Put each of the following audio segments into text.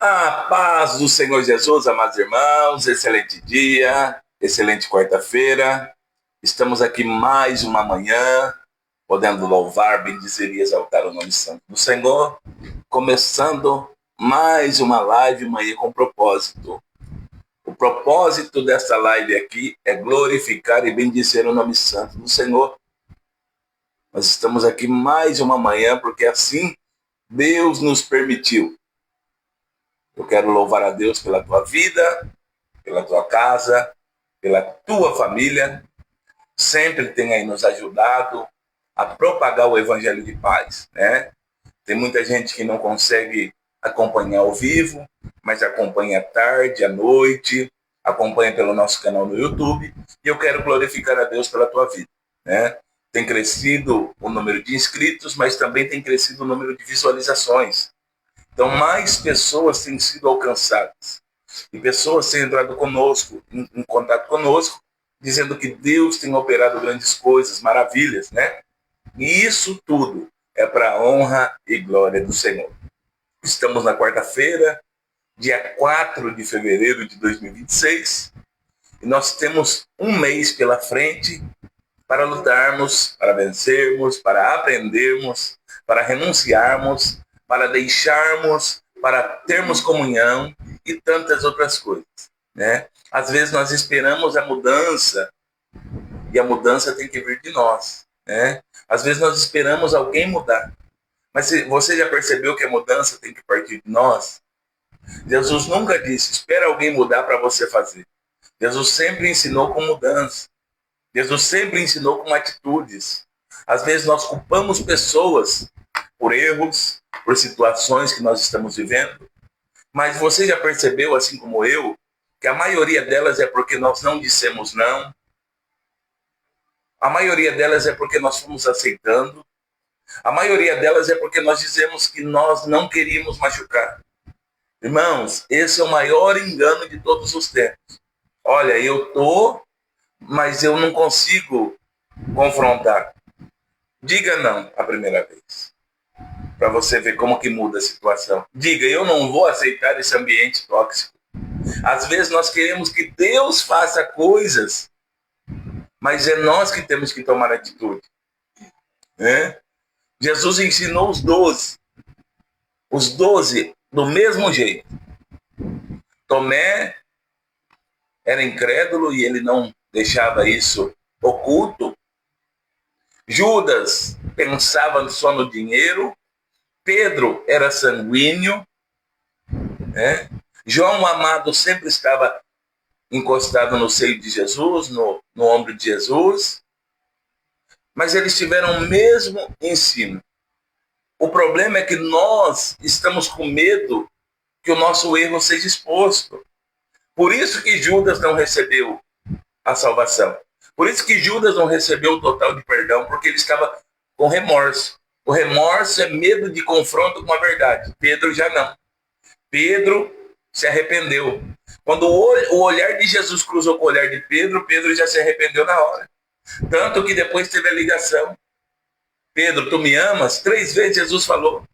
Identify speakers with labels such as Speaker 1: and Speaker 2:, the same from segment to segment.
Speaker 1: A paz do Senhor Jesus, amados irmãos, excelente dia, excelente quarta-feira. Estamos aqui mais uma manhã, podendo louvar, bendizer e exaltar o nome santo do Senhor, começando mais uma live manhã com propósito. O propósito desta live aqui é glorificar e bendizer o nome santo do Senhor. Nós estamos aqui mais uma manhã porque assim Deus nos permitiu. Eu quero louvar a Deus pela tua vida, pela tua casa, pela tua família. Sempre tem aí nos ajudado a propagar o evangelho de paz, né? Tem muita gente que não consegue acompanhar ao vivo, mas acompanha à tarde, à noite, acompanha pelo nosso canal no YouTube. E eu quero glorificar a Deus pela tua vida, né? Tem crescido o número de inscritos, mas também tem crescido o número de visualizações. Então, mais pessoas têm sido alcançadas. E pessoas têm entrado conosco, em contato conosco, dizendo que Deus tem operado grandes coisas, maravilhas, né? E isso tudo é para a honra e glória do Senhor. Estamos na quarta-feira, dia 4 de fevereiro de 2026, e nós temos um mês pela frente para lutarmos, para vencermos, para aprendermos, para renunciarmos, para deixarmos, para termos comunhão e tantas outras coisas, né? Às vezes nós esperamos a mudança e a mudança tem que vir de nós, né? Às vezes nós esperamos alguém mudar, mas você já percebeu que a mudança tem que partir de nós? Jesus nunca disse, espera alguém mudar para você fazer. Jesus sempre ensinou com mudança. Jesus sempre ensinou com atitudes. Às vezes nós culpamos pessoas por erros, por situações que nós estamos vivendo, mas você já percebeu, assim como eu, que a maioria delas é porque nós não dissemos não, a maioria delas é porque nós fomos aceitando, a maioria delas é porque nós dizemos que nós não queríamos machucar. Irmãos, esse é o maior engano de todos os tempos. Olha, eu tô, mas eu não consigo confrontar. Diga não a primeira vez, para você ver como que muda a situação. Diga, eu não vou aceitar esse ambiente tóxico. Às vezes nós queremos que Deus faça coisas, mas é nós que temos que tomar atitude, né? Jesus ensinou os 12 do mesmo jeito. Tomé era incrédulo e ele não deixava isso oculto. Judas pensava só no dinheiro. Pedro era sanguíneo, né? João amado sempre estava encostado no seio de Jesus, no ombro de Jesus. Mas eles tiveram o mesmo ensino. O problema é que nós estamos com medo que o nosso erro seja exposto. Por isso que Judas não recebeu a salvação. Por isso que Judas não recebeu o total de perdão, porque ele estava com remorso. O remorso é medo de confronto com a verdade. Pedro já não. Pedro se arrependeu. Quando o olhar de Jesus cruzou com o olhar de Pedro, Pedro já se arrependeu na hora. Tanto que depois teve a ligação. Pedro, tu me amas? 3 vezes Jesus falou.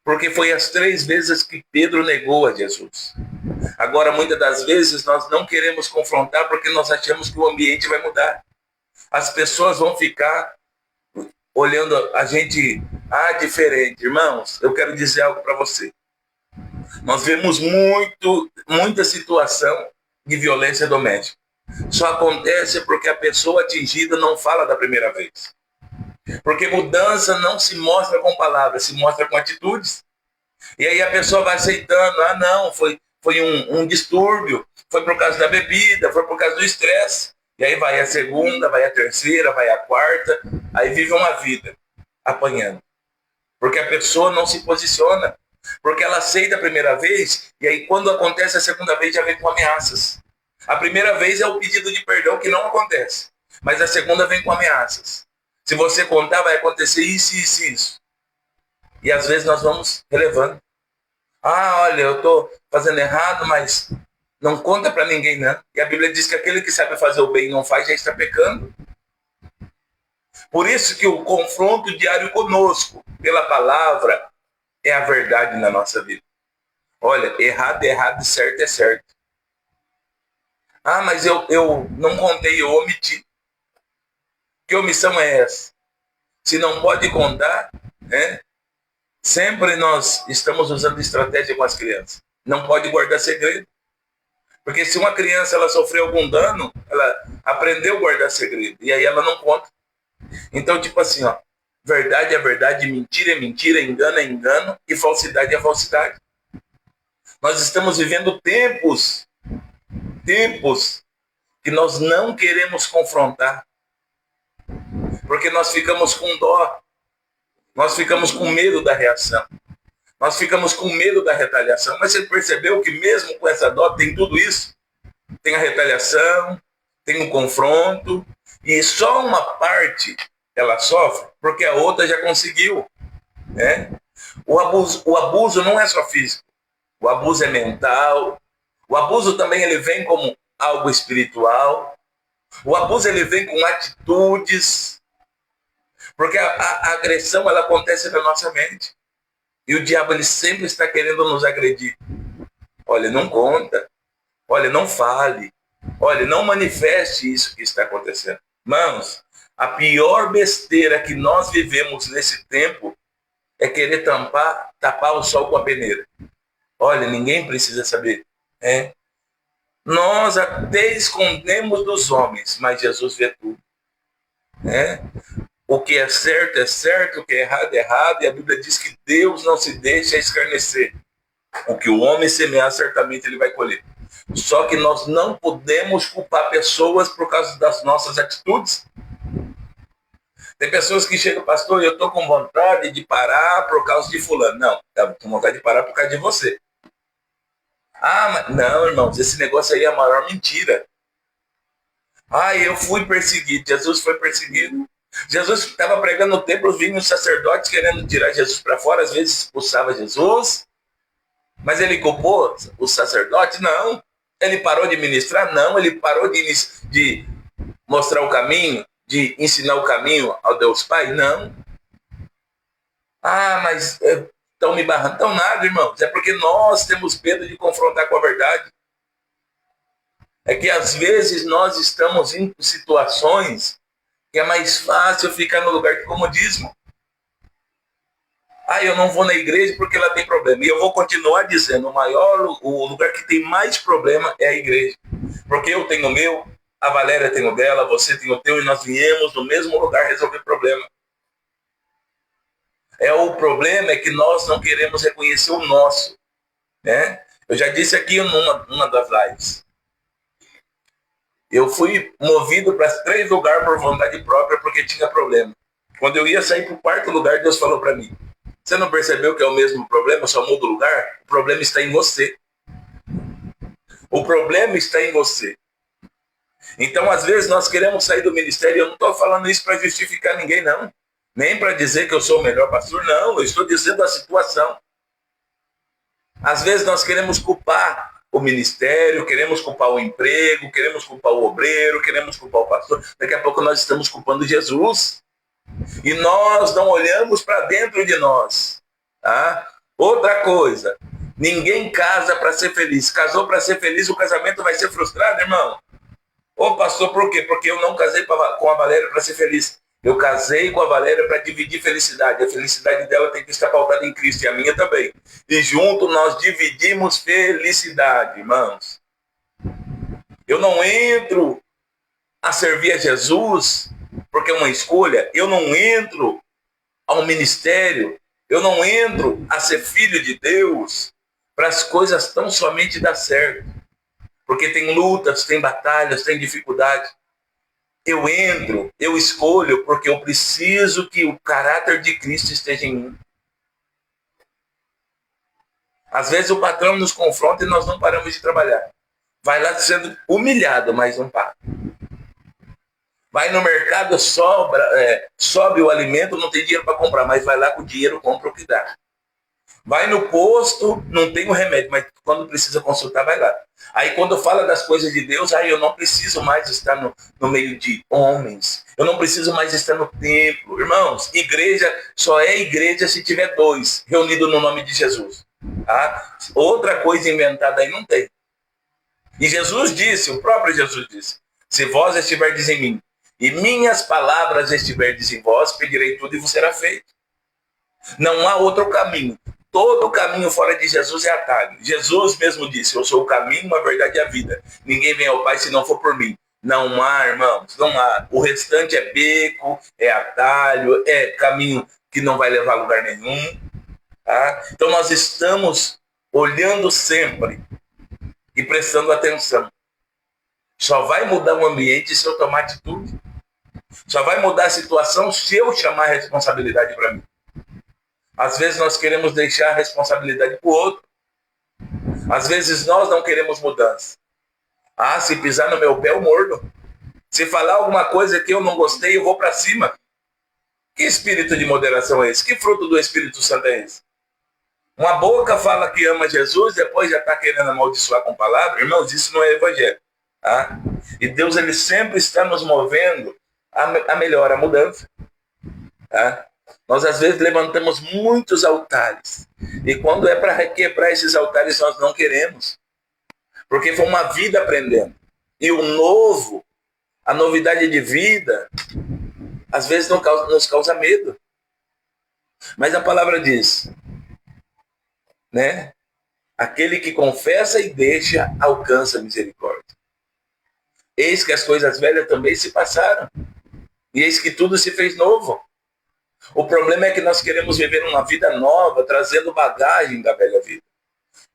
Speaker 1: Porque foi as 3 vezes que Pedro negou a Jesus. Agora, muitas das vezes, nós não queremos confrontar porque nós achamos que o ambiente vai mudar. As pessoas vão ficar olhando a gente diferente. Irmãos, eu quero dizer algo para você. Nós vemos muita situação de violência doméstica. Só acontece porque a pessoa atingida não fala da primeira vez. Porque mudança não se mostra com palavras, se mostra com atitudes. E aí a pessoa vai aceitando, não, foi um distúrbio, foi por causa da bebida, foi por causa do estresse. E aí vai a segunda, vai a terceira, vai a quarta, aí vive uma vida apanhando. Porque a pessoa não se posiciona. Porque ela aceita a primeira vez, e aí quando acontece a segunda vez já vem com ameaças. A primeira vez é o pedido de perdão que não acontece, mas a segunda vem com ameaças. Se você contar, vai acontecer isso, isso, isso. E às vezes nós vamos relevando. Olha, eu estou fazendo errado, mas não conta para ninguém, não. E a Bíblia diz que aquele que sabe fazer o bem e não faz, já está pecando. Por isso que o confronto diário conosco, pela palavra, é a verdade na nossa vida. Olha, errado é errado e certo é certo. Ah, mas eu não contei, eu omiti. Que omissão é essa? Se não pode contar, né? Sempre nós estamos usando estratégia com as crianças. Não pode guardar segredo. Porque se uma criança ela sofreu algum dano, ela aprendeu a guardar segredo. E aí ela não conta. Então, tipo assim, ó, verdade é verdade, mentira é mentira, engano é engano e falsidade é falsidade. Nós estamos vivendo tempos que nós não queremos confrontar, porque nós ficamos com dó, nós ficamos com medo da reação, nós ficamos com medo da retaliação. Mas você percebeu que mesmo com essa dó tem tudo isso? Tem a retaliação, tem um confronto, e só uma parte ela sofre porque a outra já conseguiu, né? O abuso não é só físico, o abuso é mental, o abuso também ele vem como algo espiritual, o abuso ele vem com atitudes, porque a agressão ela acontece na nossa mente. E o diabo ele sempre está querendo nos agredir. Olha, não conta. Olha, não fale. Olha, não manifeste isso que está acontecendo. Irmãos, a pior besteira que nós vivemos nesse tempo é querer tapar o sol com a peneira. Olha, ninguém precisa saber. Nós até escondemos dos homens, mas Jesus vê tudo. O que é certo, o que é errado, e a Bíblia diz que Deus não se deixa escarnecer. O que o homem semear, certamente ele vai colher. Só que nós não podemos culpar pessoas por causa das nossas atitudes. Tem pessoas que chegam, pastor, eu estou com vontade de parar por causa de fulano. Não, estou com vontade de parar por causa de você. Ah, mas não, irmãos, esse negócio aí é a maior mentira. Ah, eu fui perseguido, Jesus foi perseguido. Jesus estava pregando no templo, vinham os sacerdotes querendo tirar Jesus para fora, às vezes expulsava Jesus, mas ele culpou o sacerdote? Não. Ele parou de ministrar? Não. Ele parou de mostrar o caminho, de ensinar o caminho ao Deus Pai? Não. Ah, mas estão me barrando? Estão nada, irmãos. É porque nós temos medo de confrontar com a verdade. É que às vezes nós estamos em situações que é mais fácil ficar no lugar de comodismo. Ah, eu não vou na igreja porque ela tem problema. E eu vou continuar dizendo, o lugar que tem mais problema é a igreja. Porque eu tenho o meu, a Valéria tem o dela, você tem o teu, e nós viemos no mesmo lugar resolver problema. O problema é que nós não queremos reconhecer o nosso. Né? Eu já disse aqui numa das lives. Eu fui movido para 3 lugares por vontade própria porque tinha problema. Quando eu ia sair para o 4º lugar, Deus falou para mim, você não percebeu que é o mesmo problema, só muda o lugar? O problema está em você. O problema está em você. Então, às vezes, nós queremos sair do ministério, eu não estou falando isso para justificar ninguém, não. Nem para dizer que eu sou o melhor pastor, não. Eu estou dizendo a situação. Às vezes, nós queremos culpar o ministério, queremos culpar o emprego, queremos culpar o obreiro, queremos culpar o pastor. Daqui a pouco nós estamos culpando Jesus. E nós não olhamos para dentro de nós. Tá? Outra coisa, ninguém casa para ser feliz. Casou para ser feliz, o casamento vai ser frustrado, irmão. Ô pastor, por quê? Porque eu não casei com a Valéria para ser feliz. Eu casei com a Valéria para dividir felicidade. A felicidade dela tem que estar pautada em Cristo e a minha também. E junto nós dividimos felicidade, irmãos. Eu não entro a servir a Jesus porque é uma escolha. Eu não entro ao ministério. Eu não entro a ser filho de Deus para as coisas tão somente dar certo. Porque tem lutas, tem batalhas, tem dificuldade. Eu entro, eu escolho, porque eu preciso que o caráter de Cristo esteja em mim. Às vezes o patrão nos confronta e nós não paramos de trabalhar. Vai lá sendo humilhado, mas não para. Vai no mercado, sobe o alimento, não tem dinheiro para comprar, mas vai lá com o dinheiro, compra o que dá. Vai no posto, não tem o remédio, mas quando precisa consultar, vai lá. Aí quando fala das coisas de Deus, aí eu não preciso mais estar no meio de homens. Eu não preciso mais estar no templo. Irmãos, igreja só é igreja se tiver 2 reunidos no nome de Jesus. Tá? Outra coisa inventada aí não tem. E Jesus disse, o próprio Jesus disse, se vós estiverdes em mim e minhas palavras estiverdes em vós, pedirei tudo e vos será feito. Não há outro caminho. Todo caminho fora de Jesus é atalho. Jesus mesmo disse, eu sou o caminho, a verdade e a vida. Ninguém vem ao Pai se não for por mim. Não há, irmãos, não há. O restante é beco, é atalho, é caminho que não vai levar a lugar nenhum. Tá? Então nós estamos olhando sempre e prestando atenção. Só vai mudar o ambiente se eu tomar atitude. Só vai mudar a situação se eu chamar a responsabilidade para mim. Às vezes nós queremos deixar a responsabilidade para o outro. Às vezes nós não queremos mudança. Ah, se pisar no meu pé eu mordo. Se falar alguma coisa que eu não gostei, eu vou para cima. Que espírito de moderação é esse? Que fruto do Espírito Santo é esse? Uma boca fala que ama Jesus, depois já está querendo amaldiçoar com palavras. Irmãos, isso não é evangelho. Tá? E Deus, ele sempre está nos movendo a melhor, a mudança. Tá? Nós, às vezes, levantamos muitos altares. E quando é para quebrar esses altares, nós não queremos. Porque foi uma vida aprendendo. E o novo, a novidade de vida, às vezes nos causa medo. Mas a palavra diz, né? Aquele que confessa e deixa, alcança misericórdia. Eis que as coisas velhas também se passaram. E eis que tudo se fez novo. O problema é que nós queremos viver uma vida nova, trazendo bagagem da velha vida.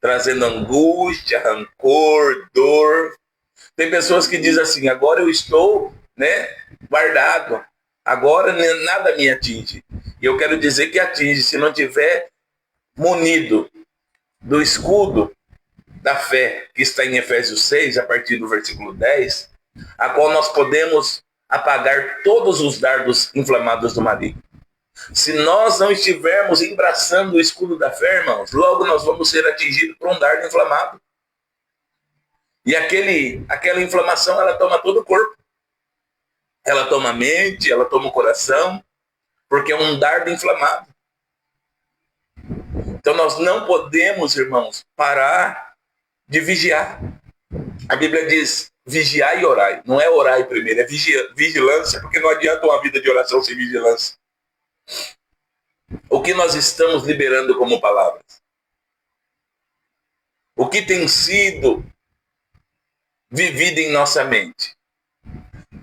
Speaker 1: Trazendo angústia, rancor, dor. Tem pessoas que dizem assim, agora eu estou, né, guardado. Agora nada me atinge. E eu quero dizer que atinge, se não tiver munido do escudo da fé, que está em Efésios 6, a partir do versículo 10, a qual nós podemos apagar todos os dardos inflamados do maligno. Se nós não estivermos embraçando o escudo da fé, irmãos, logo nós vamos ser atingidos por um dardo inflamado. E aquela inflamação, ela toma todo o corpo. Ela toma a mente, ela toma o coração, porque é um dardo inflamado. Então nós não podemos, irmãos, parar de vigiar. A Bíblia diz, vigiar e orar. Não é orar primeiro, é vigilância, porque não adianta uma vida de oração sem vigilância. O que nós estamos liberando como palavras? O que tem sido vivido em nossa mente?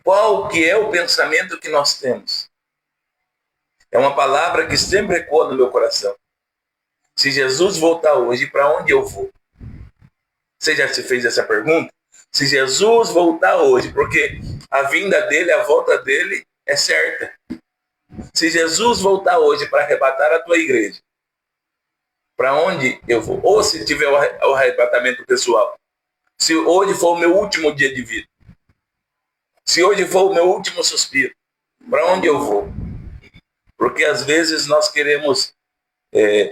Speaker 1: Qual que é o pensamento que nós temos? É uma palavra que sempre ecoa no meu coração. Se Jesus voltar hoje, para onde eu vou? Você já se fez essa pergunta? Se Jesus voltar hoje, porque a vinda dele, a volta dele é certa. Se Jesus voltar hoje para arrebatar a tua igreja, para onde eu vou? Ou se tiver o arrebatamento pessoal. Se hoje for o meu último dia de vida. Se hoje for o meu último suspiro, para onde eu vou? Porque às vezes nós queremos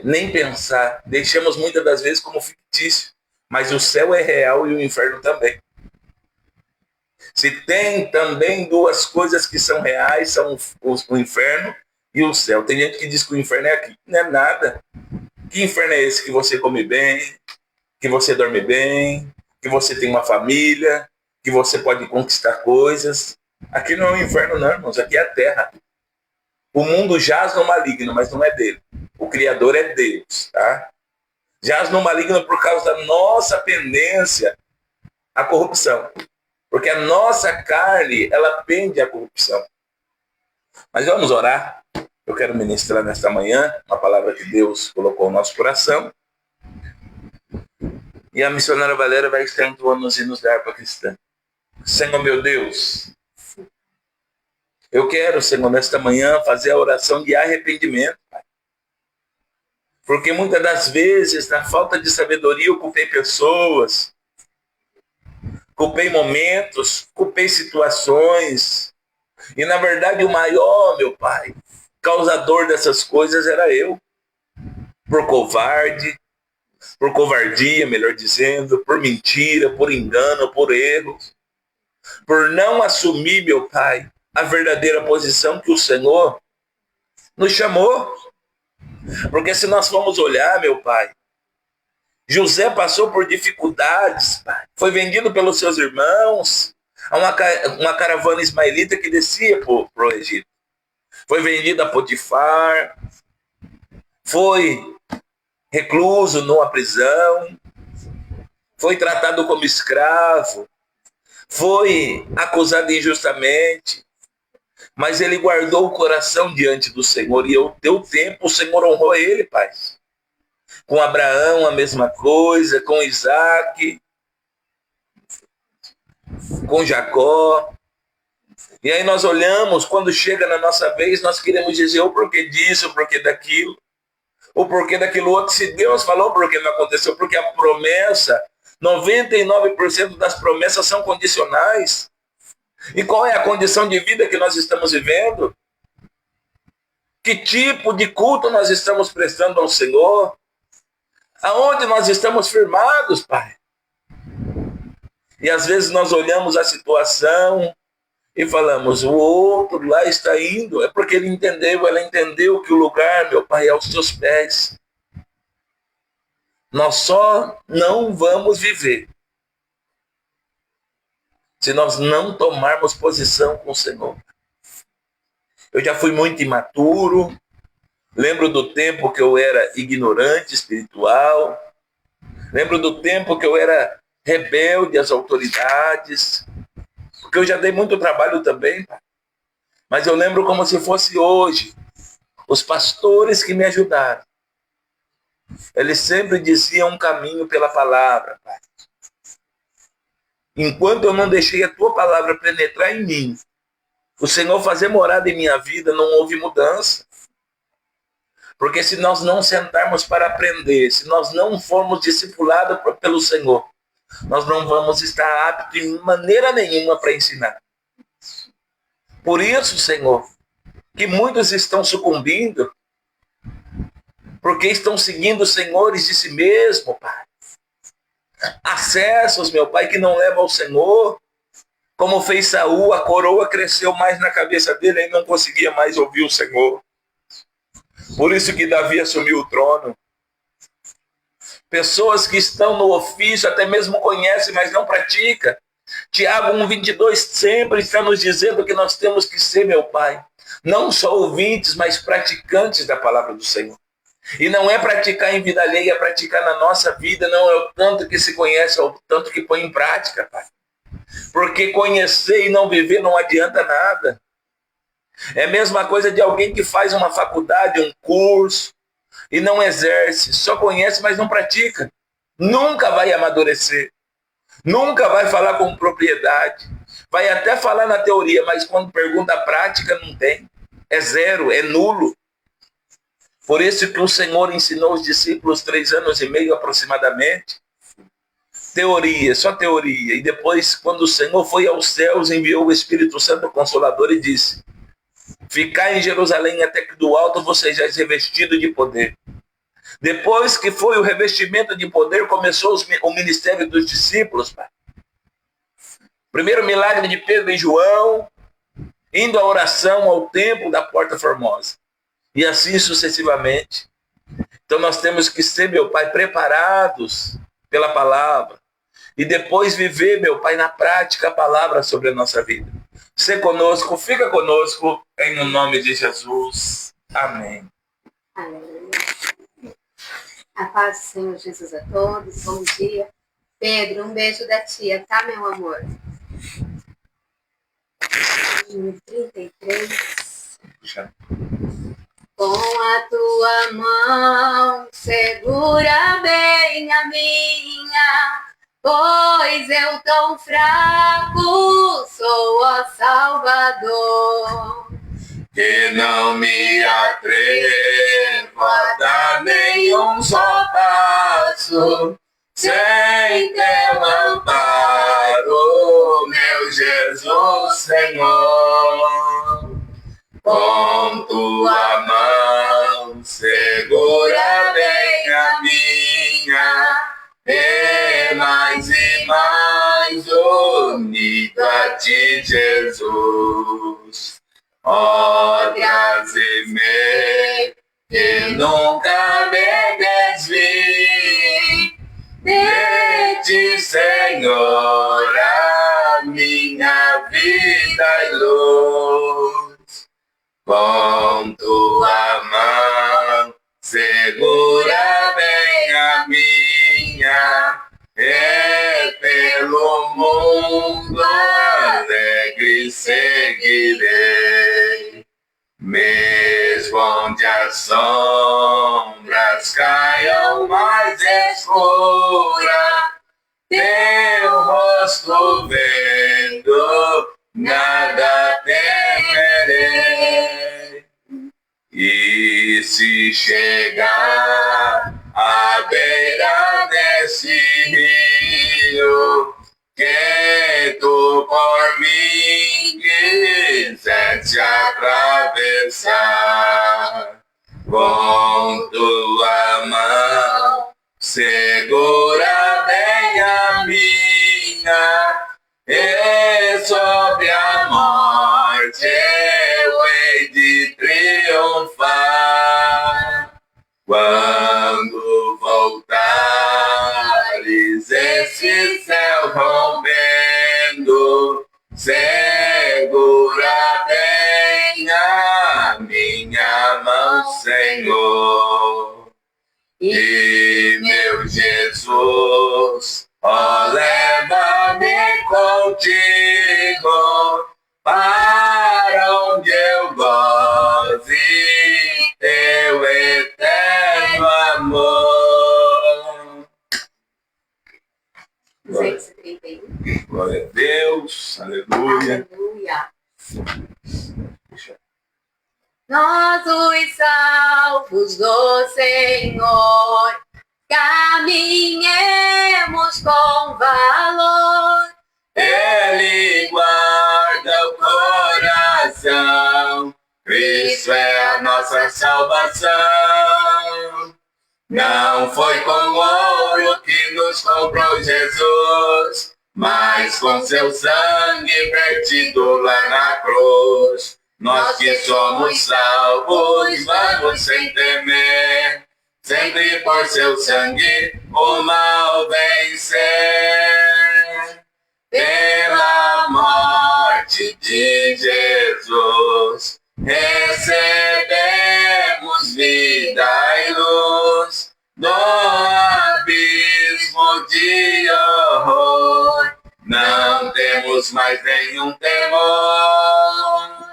Speaker 1: nem pensar, deixamos muitas das vezes como fictício, mas o céu é real e o inferno também. Se tem também duas coisas que são reais, são o inferno e o céu. Tem gente que diz que o inferno é aqui, não é nada. Que inferno é esse que você come bem, que você dorme bem, que você tem uma família, que você pode conquistar coisas? Aqui não é o inferno não, irmãos, aqui é a terra. O mundo jaz no maligno, mas não é dele. O Criador é Deus, tá? Jaz no maligno por causa da nossa pendência à corrupção. Porque a nossa carne, ela pende à corrupção. Mas vamos orar. Eu quero ministrar nesta manhã uma palavra que Deus colocou no nosso coração. E a missionária Valéria vai estar entoando os hinos da harpa cristã. Senhor meu Deus, eu quero, Senhor, nesta manhã fazer a oração de arrependimento, Pai. Porque muitas das vezes, na falta de sabedoria, eu culpei pessoas, culpei momentos, culpei situações. E, na verdade, o maior, meu Pai, causador dessas coisas era eu. Por covardia, melhor dizendo, por mentira, por engano, por erro. Por não assumir, meu Pai, a verdadeira posição que o Senhor nos chamou. Porque se nós formos olhar, meu Pai, José passou por dificuldades, pai. Foi vendido pelos seus irmãos a uma caravana ismaelita que descia para o Egito. Foi vendido a Potifar, foi recluso numa prisão, foi tratado como escravo, foi acusado injustamente, mas ele guardou o coração diante do Senhor e ao teu tempo o Senhor honrou ele, pai. Com Abraão a mesma coisa, com Isaac, com Jacó. E aí nós olhamos, quando chega na nossa vez, nós queremos dizer o porquê disso, o porquê daquilo, o porquê daquilo outro. Se Deus falou, por que não aconteceu? Porque a promessa, 99% das promessas são condicionais. E qual é a condição de vida que nós estamos vivendo? Que tipo de culto nós estamos prestando ao Senhor? Aonde nós estamos firmados, Pai? E às vezes nós olhamos a situação e falamos, o outro lá está indo. É porque ele entendeu, ela entendeu que o lugar, meu Pai, é aos teus pés. Nós só não vamos viver se nós não tomarmos posição com o Senhor. Eu já fui muito imaturo. Lembro do tempo que eu era ignorante espiritual. Lembro do tempo que eu era rebelde às autoridades. Porque eu já dei muito trabalho também. Mas eu lembro como se fosse hoje. Os pastores que me ajudaram. Eles sempre diziam um caminho pela palavra, Pai. Enquanto eu não deixei a tua palavra penetrar em mim, o Senhor fazer morada em minha vida, não houve mudança. Porque se nós não sentarmos para aprender, se nós não formos discipulados pelo Senhor, nós não vamos estar aptos de maneira nenhuma para ensinar. Por isso, Senhor, que muitos estão sucumbindo, porque estão seguindo senhores de si mesmo, Pai. Acessos, meu Pai, que não levam ao Senhor. Como fez Saul, a coroa cresceu mais na cabeça dele e não conseguia mais ouvir o Senhor. Por isso que Davi assumiu o trono. Pessoas que estão no ofício, até mesmo conhecem, mas não praticam. Tiago 1,22 sempre está nos dizendo que nós temos que ser, meu Pai, não só ouvintes, mas praticantes da palavra do Senhor. E não é praticar em vida alheia, é praticar na nossa vida. Não é o tanto que se conhece, é o tanto que põe em prática, Pai. Porque conhecer e não viver não adianta nada. É a mesma coisa de alguém que faz uma faculdade, um curso, e não exerce, só conhece, mas não pratica. Nunca vai amadurecer. Nunca vai falar com propriedade. Vai até falar na teoria, mas quando pergunta a prática, não tem. É zero, é nulo. Por isso que o Senhor ensinou os discípulos 3 anos e meio aproximadamente. Teoria, só teoria. E depois, quando o Senhor foi aos céus, enviou o Espírito Santo Consolador e disse: ficai em Jerusalém até que do alto vocês já revestidos de poder. Depois que foi o revestimento de poder, começou o ministério dos discípulos. Pai. Primeiro milagre de Pedro e João, indo à oração ao templo da Porta Formosa. E assim sucessivamente. Então nós temos que ser, meu Pai, preparados pela palavra. E depois viver, meu Pai, na prática a palavra sobre a nossa vida. Ser conosco, fica conosco, em nome de Jesus. Amém.
Speaker 2: Amém. A paz do Senhor Jesus a todos. Bom dia. Pedro, um beijo da tia, tá, meu amor? 33.
Speaker 1: Puxa.
Speaker 2: Com a tua mão, segura bem a minha, pois eu tão fraco sou, ó Salvador.
Speaker 1: Que não me atrevo a dar nenhum só passo sem teu amparo, meu Jesus Senhor. Com tua mão segura bem a minha, e mais unido a ti, Jesus. Ó, traze-me, que nunca me desvie ti, Senhor, a minha vida e luz. Com tua mão segura bem a minha, e pelo mundo alegre seguirei. Mesmo onde as sombras caiam mais escura, teu rosto vendo, nada temerei. E se chegar à beira desse rio, que tu por mim quiseste atravessar, com tua mão segura bem a minha, e sobre a morte eu hei de triunfar. Quando voltares esse céu rompendo, segura bem a minha mão, Senhor. E meu Jesus, ó, leva-me contigo, para onde eu goze teu eterno amor.
Speaker 2: 231.
Speaker 1: Glória a Deus, aleluia.
Speaker 2: Aleluia. Nós, os salvos do Senhor, caminhemos com valor.
Speaker 1: Ele guarda o coração, Cristo é a nossa salvação. Não foi com ouro que nos comprou Jesus, mas com seu sangue vertido lá na cruz. Nós que somos salvos, vamos sem temer, sempre por seu sangue o mal vencer. Pela morte de Jesus, recebemos vida e luz do abismo de horror. Não temos mais nenhum temor.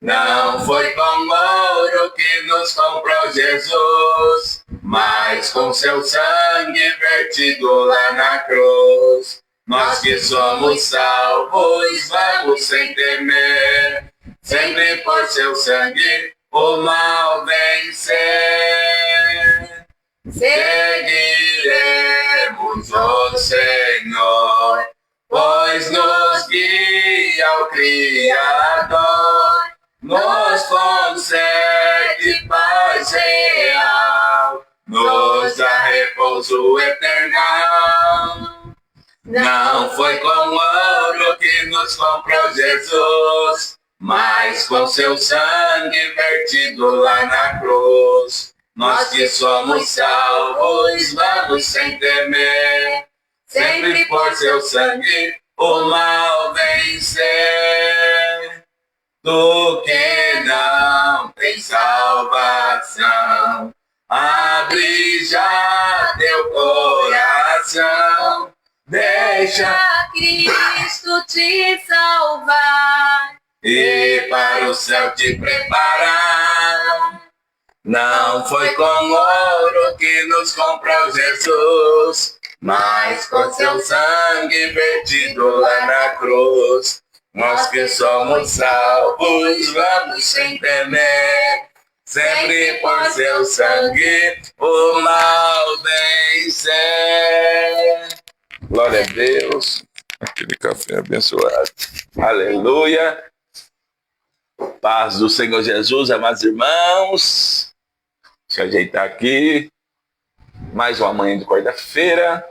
Speaker 1: Não foi com ouro que nos comprou Jesus, mas com seu sangue vertido lá na cruz. Nós que somos salvos, vamos sem temer, sempre por seu sangue o mal vencer. Seguiremos o Senhor, pois nos guia o Criador, nos concede paz real, nos dá repouso eternal. Não foi com ouro que nos comprou Jesus, mas com seu sangue vertido lá na cruz. Nós que somos salvos, vamos sem temer, sempre por seu sangue o mal vencer. Tu que não tem salvação, abre já teu coração, deixa
Speaker 2: Cristo te salvar
Speaker 1: e para o céu te preparar. Não foi com ouro que nos comprou Jesus, mas com seu sangue vertido lá na cruz. Nós que somos salvos, vamos sem temer, sempre por seu sangue o mal vencer. Glória a Deus. Aquele café abençoado. Aleluia. Paz do Senhor Jesus, amados irmãos. Deixa eu ajeitar aqui. Mais uma manhã de quarta-feira.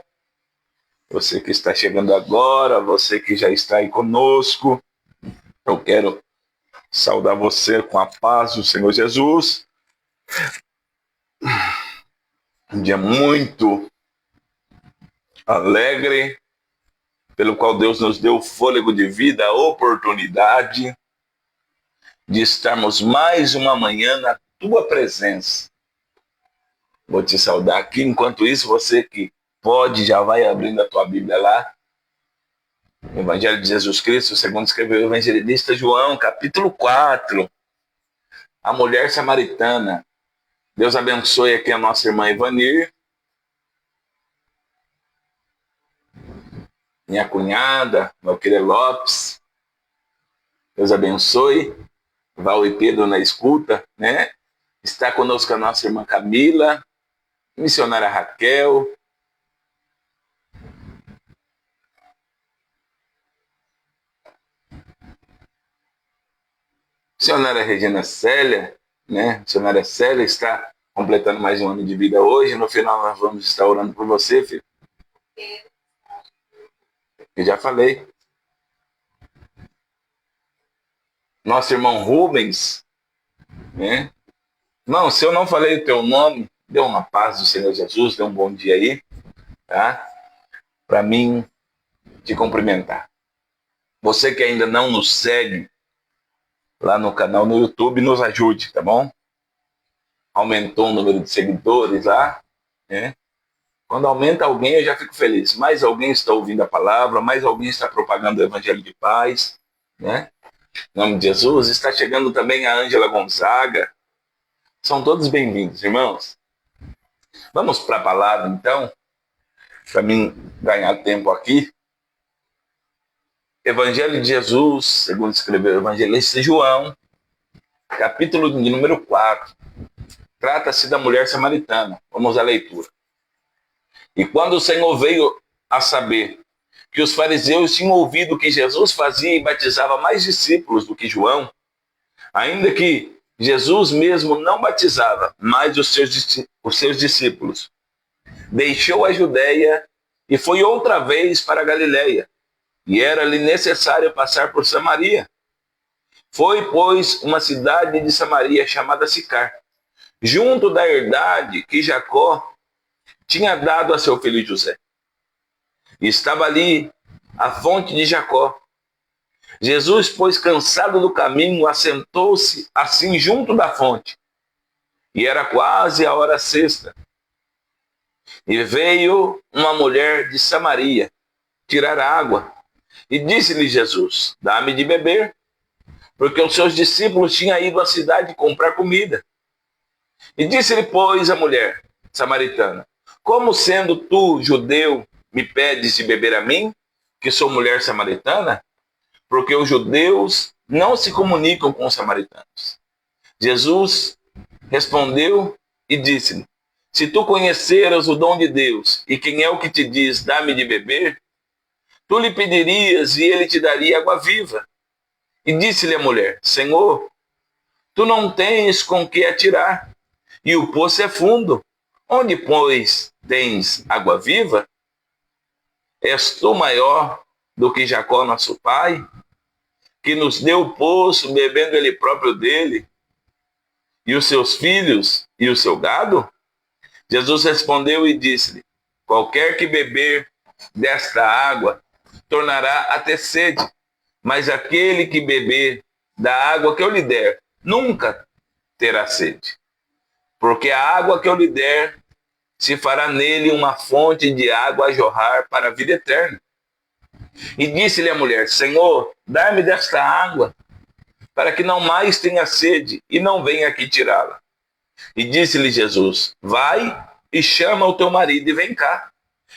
Speaker 1: Você que está chegando agora, você que já está aí conosco, eu quero saudar você com a paz do Senhor Jesus. Um dia muito alegre, pelo qual Deus nos deu o fôlego de vida, a oportunidade de estarmos mais uma manhã na tua presença. Vou te saudar aqui. Enquanto isso, você que pode, já vai abrindo a tua Bíblia lá. Evangelho de Jesus Cristo, segundo escreveu o evangelista João, capítulo 4. A mulher samaritana. Deus abençoe aqui a nossa irmã Ivanir, minha cunhada, Valquíria Lopes. Deus abençoe. Val e Pedro na escuta, né? Está conosco a nossa irmã Camila, missionária Raquel. Missionária Regina Célia, né? Missionária Célia está completando mais um ano de vida hoje. No final nós vamos estar orando por você, filho. Eu já falei. Nosso irmão Rubens, né? Não, se eu não falei o teu nome, dê uma paz do Senhor Jesus, dê um bom dia aí, tá? Para mim te cumprimentar. Você que ainda não nos segue lá no canal no YouTube, nos ajude, tá bom? Aumentou o número de seguidores lá, né? Quando aumenta alguém, eu já fico feliz. Mais alguém está ouvindo a palavra, mais alguém está propagando o evangelho de paz, né? Em nome de Jesus, está chegando também a Ângela Gonzaga. São todos bem-vindos, irmãos. Vamos para a palavra, então, para mim ganhar tempo aqui. Evangelho de Jesus, segundo escreveu o evangelista João, capítulo de número 4. Trata-se da mulher samaritana. Vamos à leitura. E quando o Senhor veio a saber que os fariseus tinham ouvido que Jesus fazia e batizava mais discípulos do que João, ainda que Jesus mesmo não batizava mais os seus discípulos, deixou a Judéia e foi outra vez para a Galiléia, e era-lhe necessário passar por Samaria. Foi, pois, uma cidade de Samaria chamada Sicar, junto da herdade que Jacó tinha dado a seu filho José. E estava ali a fonte de Jacó. Jesus, pois, cansado do caminho, assentou-se assim junto da fonte. E era quase a hora sexta. E veio uma mulher de Samaria tirar água. E disse-lhe Jesus: dá-me de beber, porque os seus discípulos tinham ido à cidade comprar comida. E disse-lhe, pois, a mulher samaritana: como sendo tu, judeu, me pedes de beber a mim, que sou mulher samaritana? Porque os judeus não se comunicam com os samaritanos. Jesus respondeu e disse-lhe: se tu conheceras o dom de Deus, e quem é o que te diz, dá-me de beber, tu lhe pedirias e ele te daria água viva. E disse-lhe a mulher: Senhor, tu não tens com que atirar, e o poço é fundo. Onde, pois, tens água viva? És tu maior do que Jacó, nosso pai, que nos deu o poço, bebendo ele próprio dele, e os seus filhos e o seu gado? Jesus respondeu e disse-lhe: qualquer que beber desta água tornará a ter sede, mas aquele que beber da água que eu lhe der nunca terá sede. Porque a água que eu lhe der se fará nele uma fonte de água a jorrar para a vida eterna. E disse-lhe a mulher: Senhor, dá-me desta água, para que não mais tenha sede, e não venha aqui tirá-la. E disse-lhe Jesus: vai e chama o teu marido e vem cá.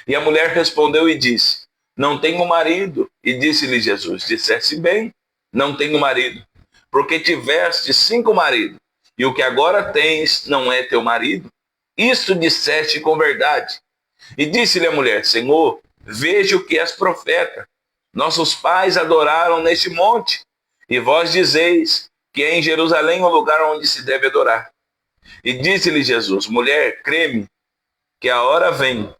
Speaker 1: E a mulher respondeu e disse: não tenho marido. E disse-lhe Jesus: disseste bem, não tenho marido, porque tiveste 5 maridos, e o que agora tens não é teu marido? Isto disseste com verdade. E disse-lhe a mulher: Senhor, vejo que és profeta. Nossos pais adoraram neste monte, e vós dizeis que é em Jerusalém o lugar onde se deve adorar. E disse-lhe Jesus: mulher, crê-me, que a hora vem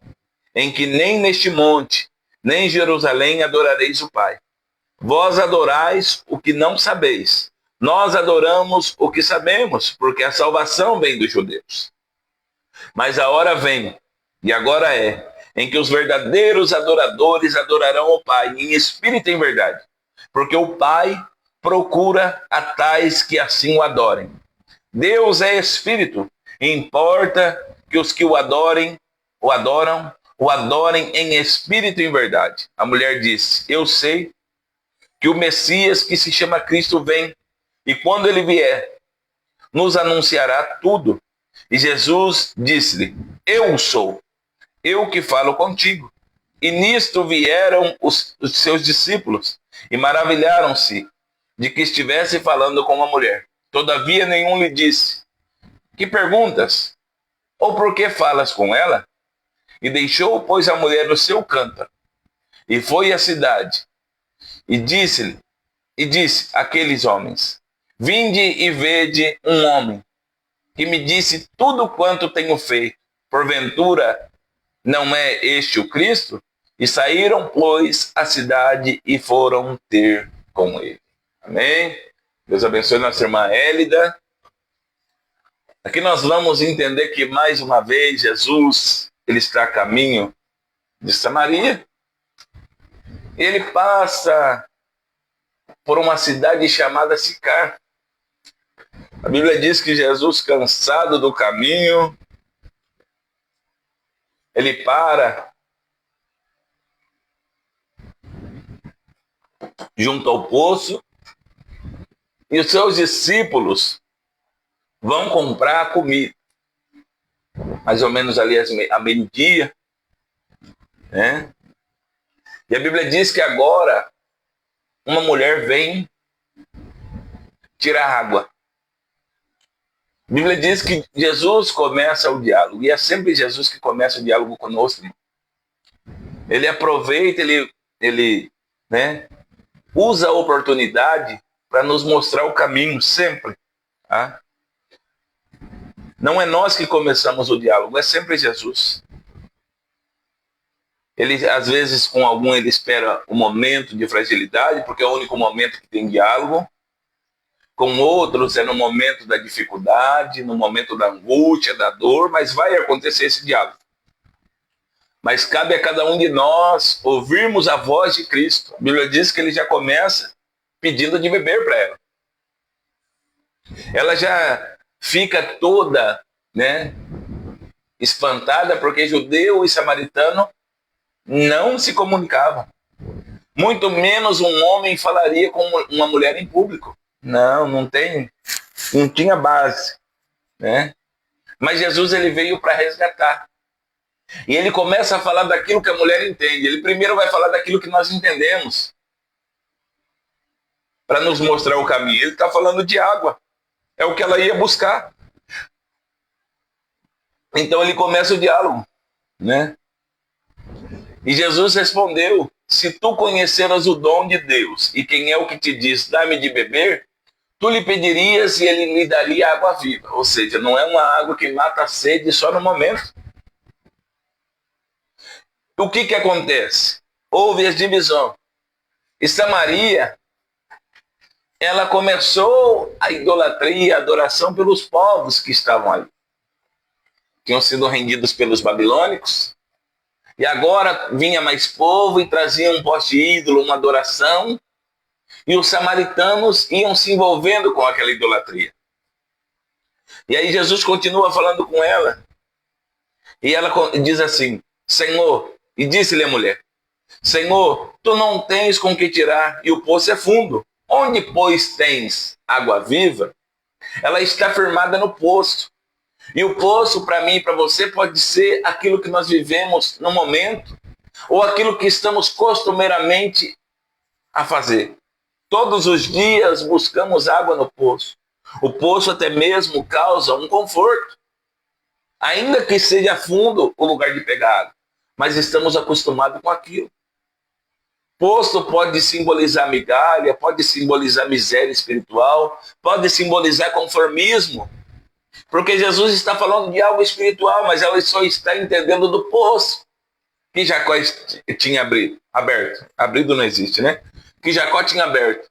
Speaker 1: em que nem neste monte, nem em Jerusalém adorareis o Pai. Vós adorais o que não sabeis. Nós adoramos o que sabemos, porque a salvação vem dos judeus. Mas a hora vem, e agora é, em que os verdadeiros adoradores adorarão o Pai em espírito e em verdade, porque o Pai procura a tais que assim o adorem. Deus é espírito, e importa que os que o adoram em espírito e em verdade. A mulher disse: eu sei que o Messias, que se chama Cristo, vem, e quando ele vier, nos anunciará tudo. E Jesus disse-lhe: eu sou, eu que falo contigo. E nisto vieram os seus discípulos, e maravilharam-se de que estivesse falando com uma mulher. Todavia nenhum lhe disse: que perguntas? Ou por que falas com ela? E deixou, pois, a mulher no seu cântaro, e foi à cidade, e disse àqueles homens: vinde e vede um homem que me disse tudo quanto tenho feito. Porventura não é este o Cristo? E saíram, pois, à cidade e foram ter com ele. Amém? Deus abençoe nossa irmã Hélida. Aqui nós vamos entender que, mais uma vez, Jesus, ele está a caminho de Samaria. Ele passa por uma cidade chamada Sicar. A Bíblia diz que Jesus, cansado do caminho, ele para junto ao poço e os seus discípulos vão comprar comida. Mais ou menos ali a meio-dia, né? E a Bíblia diz que agora uma mulher vem tirar água. A Bíblia diz que Jesus começa o diálogo, e é sempre Jesus que começa o diálogo conosco. Ele aproveita, ele usa a oportunidade para nos mostrar o caminho, sempre. Tá? Não é nós que começamos o diálogo, é sempre Jesus. Ele, às vezes, com algum, ele espera um momento de fragilidade, porque é o único momento que tem diálogo. Com outros, é no momento da dificuldade, no momento da angústia, da dor, mas vai acontecer esse diálogo. Mas cabe a cada um de nós ouvirmos a voz de Cristo. A Bíblia diz que ele já começa pedindo de beber para ela. Ela já fica toda, espantada, porque judeu e samaritano não se comunicavam. Muito menos um homem falaria com uma mulher em público. Não tinha base, Mas Jesus, ele veio para resgatar. E ele começa a falar daquilo que a mulher entende. Ele primeiro vai falar daquilo que nós entendemos, para nos mostrar o caminho. Ele está falando de água. É o que ela ia buscar. Então ele começa o diálogo, E Jesus respondeu: se tu conheceras o dom de Deus, e quem é o que te diz, dá-me de beber, tu lhe pedirias e ele lhe daria água viva. Ou seja, não é uma água que mata a sede só no momento. O que acontece? Houve a divisão. E Samaria, ela começou a idolatria, a adoração pelos povos que estavam ali. Tinham sido rendidos pelos babilônicos. E agora vinha mais povo e trazia um poste ídolo, uma adoração. E os samaritanos iam se envolvendo com aquela idolatria. E aí Jesus continua falando com ela. E ela diz assim: Senhor, e disse-lhe a mulher: Senhor, tu não tens com que tirar, e o poço é fundo. Onde, pois, tens água viva? Ela está firmada no poço. E o poço, para mim e para você, pode ser aquilo que nós vivemos no momento, ou aquilo que estamos costumeiramente a fazer. Todos os dias buscamos água no poço. O poço até mesmo causa um conforto. Ainda que seja fundo o lugar de pegar água. Mas estamos acostumados com aquilo. Poço pode simbolizar migalha, pode simbolizar miséria espiritual, pode simbolizar conformismo. Porque Jesus está falando de algo espiritual, mas ela só está entendendo do poço que Jacó tinha aberto. Abrido não existe, Que Jacó tinha aberto.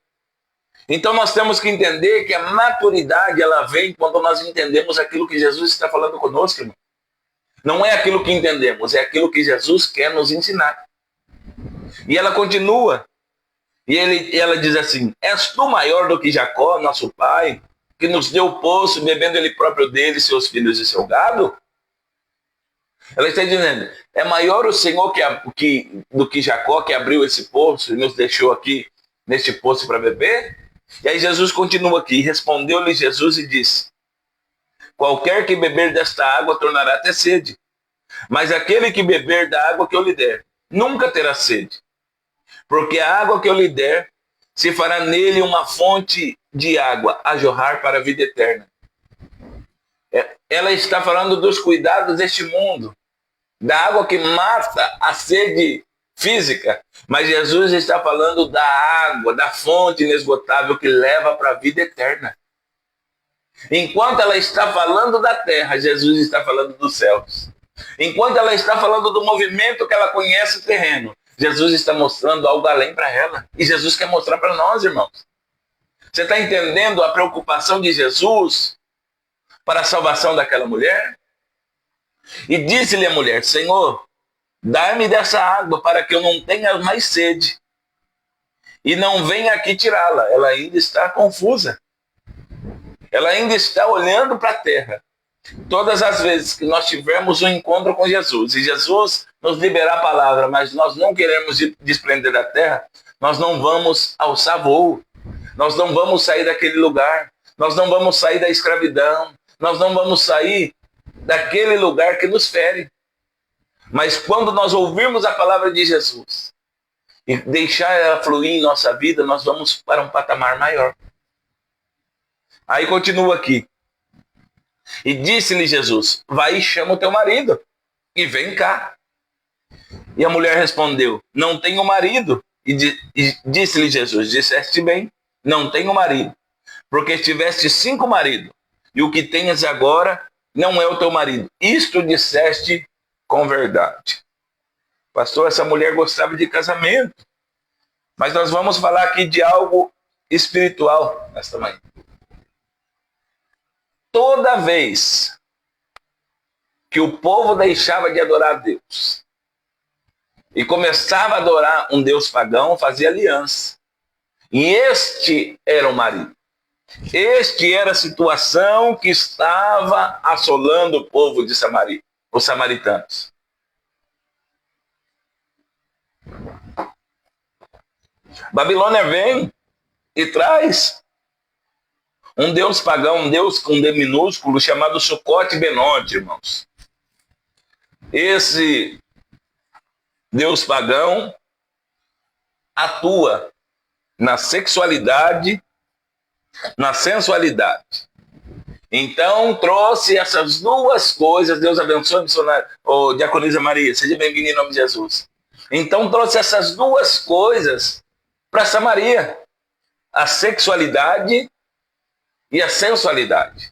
Speaker 1: Então nós temos que entender que a maturidade, ela vem quando nós entendemos aquilo que Jesus está falando conosco, irmão. Não é aquilo que entendemos, é aquilo que Jesus quer nos ensinar. E ela continua. E ela diz assim: és tu maior do que Jacó, nosso pai, que nos deu o poço, bebendo ele próprio dele, seus filhos e seu gado? Ela está dizendo: é maior o Senhor do que Jacó, que abriu esse poço e nos deixou aqui neste poço para beber? E aí Jesus continua aqui: respondeu-lhe Jesus e disse: qualquer que beber desta água tornará a ter sede, mas aquele que beber da água que eu lhe der nunca terá sede, porque a água que eu lhe der se fará nele uma fonte de água a jorrar para a vida eterna. Ela está falando dos cuidados deste mundo, da água que mata a sede física, mas Jesus está falando da água, da fonte inesgotável que leva para a vida eterna. Enquanto ela está falando da terra, Jesus está falando dos céus. Enquanto ela está falando do movimento que ela conhece terreno, Jesus está mostrando algo além para ela. E Jesus quer mostrar para nós, irmãos. Você está entendendo a preocupação de Jesus para a salvação daquela mulher? E disse-lhe a mulher: Senhor, dá-me dessa água para que eu não tenha mais sede e não venha aqui tirá-la. Ela ainda está confusa. Ela ainda está olhando para a terra. Todas as vezes que nós tivermos um encontro com Jesus e Jesus nos liberar a palavra, mas nós não queremos desprender da terra, nós não vamos alçar voo, nós não vamos sair daquele lugar, nós não vamos sair da escravidão, nós não vamos sair daquele lugar que nos fere. Mas quando nós ouvirmos a palavra de Jesus e deixar ela fluir em nossa vida, nós vamos para um patamar maior. Aí continua aqui. E disse-lhe Jesus: vai e chama o teu marido e vem cá. E a mulher respondeu: não tenho marido. E disse-lhe Jesus: disseste bem, não tenho marido, porque tiveste 5 maridos, e o que tens agora não é o teu marido. Isto disseste com verdade. Pastor, essa mulher gostava de casamento, mas nós vamos falar aqui de algo espiritual nesta manhã. Toda vez que o povo deixava de adorar a Deus e começava a adorar um Deus pagão, fazia aliança. E este era o marido. Este era a situação que estava assolando o povo de Samaria, os samaritanos. Babilônia vem e traz um Deus pagão, um Deus com D minúsculo, chamado Sucote Benote, irmãos. Esse Deus pagão atua na sexualidade, na sensualidade. Então trouxe essas duas coisas. Deus abençoe a missionária, Diaconisa Maria, seja bem-vinda em nome de Jesus. Então trouxe essas duas coisas para Samaria: a sexualidade e a sensualidade.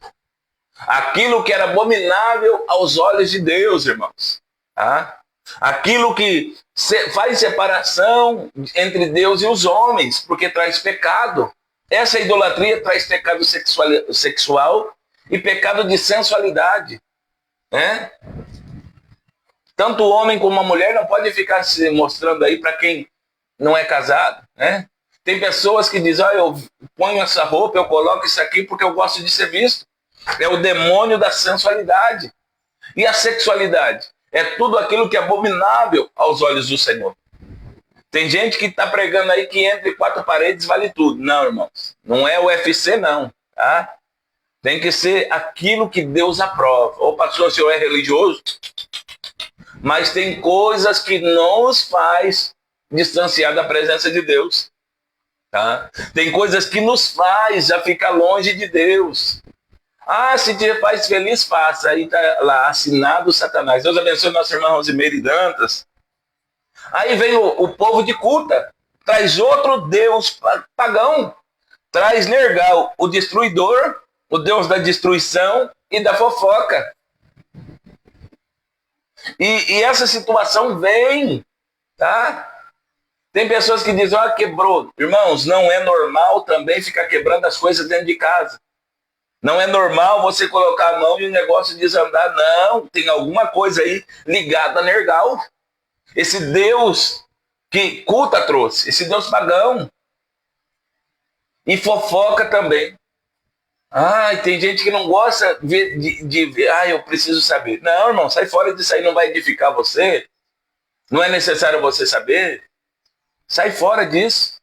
Speaker 1: Aquilo que era abominável aos olhos de Deus, irmãos. Tá? Aquilo que faz separação entre Deus e os homens, porque traz pecado. Essa idolatria traz pecado sexual e pecado de sensualidade. Né? Tanto o homem como a mulher não pode ficar se mostrando aí para quem não é casado. Né? Tem pessoas que dizem: eu ponho essa roupa, eu coloco isso aqui porque eu gosto de ser visto. É o demônio da sensualidade. E a sexualidade é tudo aquilo que é abominável aos olhos do Senhor. Tem gente que está pregando aí que entre 4 paredes vale tudo. Não, irmãos. Não é UFC, não. Tá? Tem que ser aquilo que Deus aprova. Ô, pastor, o senhor é religioso? Mas tem coisas que não os faz distanciar da presença de Deus. Tá? Tem coisas que nos faz já ficar longe de Deus. Ah, se te faz feliz, faça. Aí está lá, assinado Satanás. Deus abençoe nossa irmã Rosimeire Dantas. Aí vem o povo de Cuta, traz outro Deus pagão. Traz Nergal, o destruidor, o Deus da destruição e da fofoca. E essa situação vem, tá? Tem pessoas que dizem: quebrou. Irmãos, não é normal também ficar quebrando as coisas dentro de casa. Não é normal você colocar a mão e o negócio desandar. Não, tem alguma coisa aí ligada a Nergal. Esse Deus que Cuta trouxe, esse Deus pagão. E fofoca também. Ai, tem gente que não gosta de ver. Eu preciso saber. Não, irmão, sai fora disso aí, não vai edificar você. Não é necessário você saber. Sai fora disso.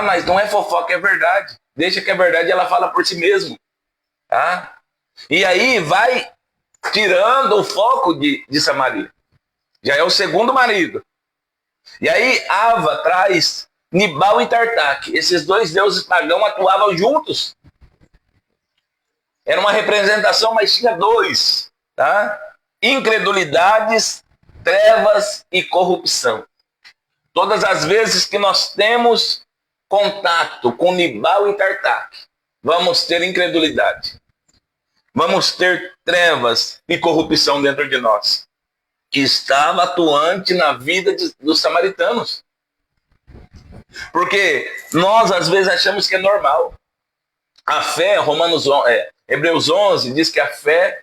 Speaker 1: Mas não é fofoca, é verdade. Deixa que a verdade ela fala por si mesmo. Tá? E aí vai tirando o foco de Samaria. Já é o segundo marido. E aí Ava traz Nibal e Tartaque. Esses dois deuses pagãos atuavam juntos. Era uma representação, mas tinha dois. Tá? Incredulidades, trevas e corrupção. Todas as vezes que nós temos contato com Nibal e Tartaque, vamos ter incredulidade. Vamos ter trevas e corrupção dentro de nós. Que estava atuante na vida dos samaritanos. Porque nós às vezes achamos que é normal. A fé, Hebreus 11, diz que a fé,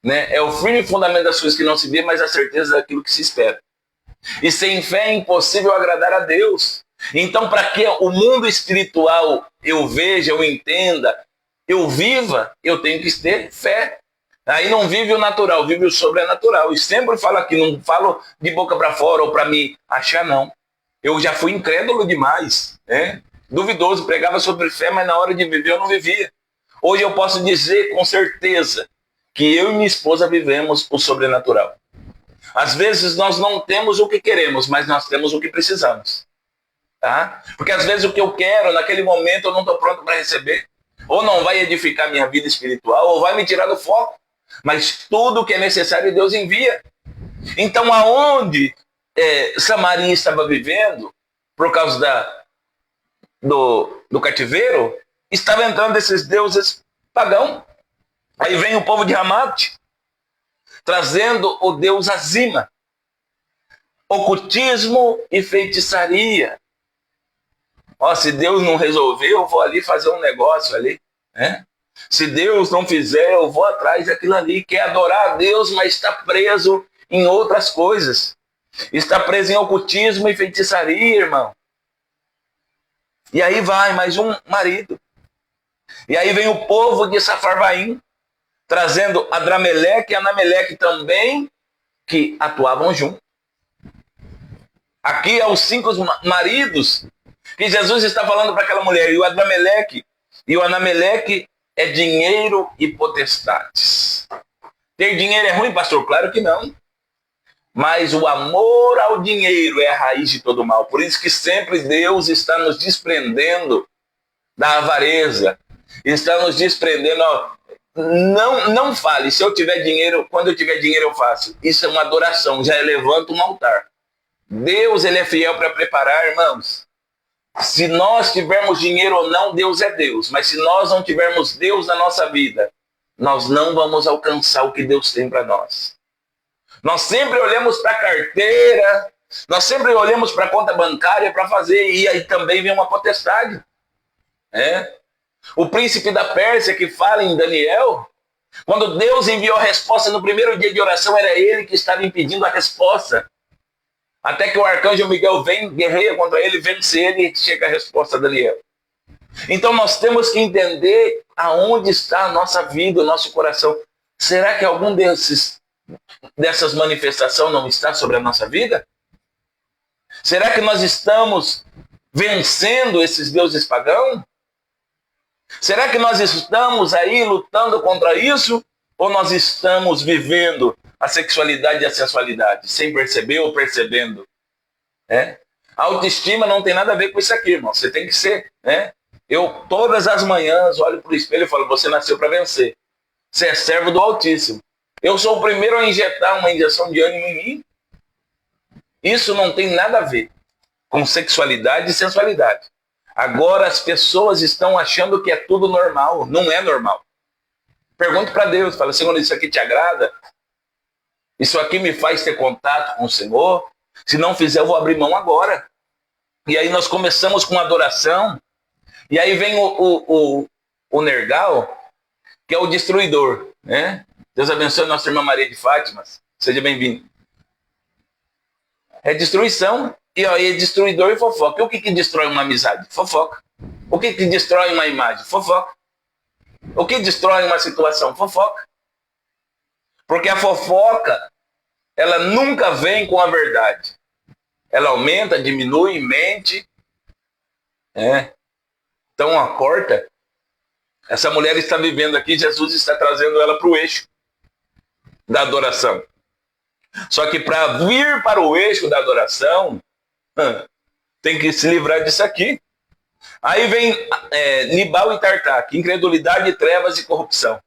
Speaker 1: né, é o firme fundamento das coisas que não se vê, mas a certeza daquilo que se espera. E sem fé é impossível agradar a Deus. Então, para que o mundo espiritual eu veja, eu entenda, eu viva, eu tenho que ter fé. Aí não vive o natural, vive o sobrenatural. E sempre falo aqui, não falo de boca para fora ou para me achar, não. Eu já fui incrédulo demais, né? Duvidoso, pregava sobre fé, mas na hora de viver eu não vivia. Hoje eu posso dizer com certeza que eu e minha esposa vivemos o sobrenatural. Às vezes nós não temos o que queremos, mas nós temos o que precisamos. Tá? Porque às vezes o que eu quero, naquele momento eu não estou pronto para receber. Ou não vai edificar minha vida espiritual, ou vai me tirar do foco. Mas tudo que é necessário Deus envia. Então aonde Samaria estava vivendo, por causa do cativeiro, estava entrando esses deuses pagãos. Aí vem o povo de Ramate, trazendo o deus Azima. Ocultismo e feitiçaria. Se Deus não resolver, eu vou ali fazer um negócio ali. Né? Se Deus não fizer, eu vou atrás daquilo ali. Quer adorar a Deus, mas está preso em outras coisas. Está preso em ocultismo e feitiçaria, irmão. E aí vai mais um marido. E aí vem o povo de Safarvaim, trazendo Adrameleque e Anameleque também, que atuavam juntos. Aqui é os 5 maridos que Jesus está falando para aquela mulher. E o Adrameleque e o Anameleque é dinheiro e potestades. Ter dinheiro é ruim, pastor? Claro que não. Mas o amor ao dinheiro é a raiz de todo mal. Por isso que sempre Deus está nos desprendendo da avareza. Está nos desprendendo. Não fale, se eu tiver dinheiro, quando eu tiver dinheiro eu faço. Isso é uma adoração, já levanta um altar. Deus, ele é fiel para preparar, irmãos. Se nós tivermos dinheiro ou não, Deus é Deus. Mas se nós não tivermos Deus na nossa vida, nós não vamos alcançar o que Deus tem para nós. Nós sempre olhamos para a carteira, nós sempre olhamos para a conta bancária para fazer, e aí também vem uma potestade. O príncipe da Pérsia que fala em Daniel, quando Deus enviou a resposta no primeiro dia de oração, era ele que estava impedindo a resposta. Até que o arcanjo Miguel vem, guerreia contra ele, vence ele e chega a resposta a Daniel. Então nós temos que entender aonde está a nossa vida, o nosso coração. Será que algum dessas manifestações não está sobre a nossa vida? Será que nós estamos vencendo esses deuses pagãos? Será que nós estamos aí lutando contra isso? Ou nós estamos vivendo a sexualidade e a sensualidade, sem perceber ou percebendo? A autoestima não tem nada a ver com isso aqui, irmão. Você tem que ser. Eu, todas as manhãs, olho para o espelho e falo, você nasceu para vencer. Você é servo do Altíssimo. Eu sou o primeiro a injetar uma injeção de ânimo em mim. Isso não tem nada a ver com sexualidade e sensualidade. Agora as pessoas estão achando que é tudo normal. Não é normal. Pergunto para Deus, fala, Senhor, isso aqui te agrada? Isso aqui me faz ter contato com o Senhor? Se não fizer, eu vou abrir mão agora. E aí nós começamos com adoração. E aí vem o Nergal, que é o destruidor, né? Deus abençoe nossa irmã Maria de Fátima. Seja bem-vindo. É destruição. E ó, é destruidor e fofoca. E o que destrói uma amizade? Fofoca. O que destrói uma imagem? Fofoca. O que destrói uma situação? Fofoca. Porque a fofoca, ela nunca vem com a verdade. Ela aumenta, diminui, mente. Então, ó, corta. Essa mulher está vivendo aqui, Jesus está trazendo ela para o eixo da adoração. Só que para vir para o eixo da adoração, tem que se livrar disso aqui. Aí vem Nibal e Tartaque, incredulidade, trevas e corrupção.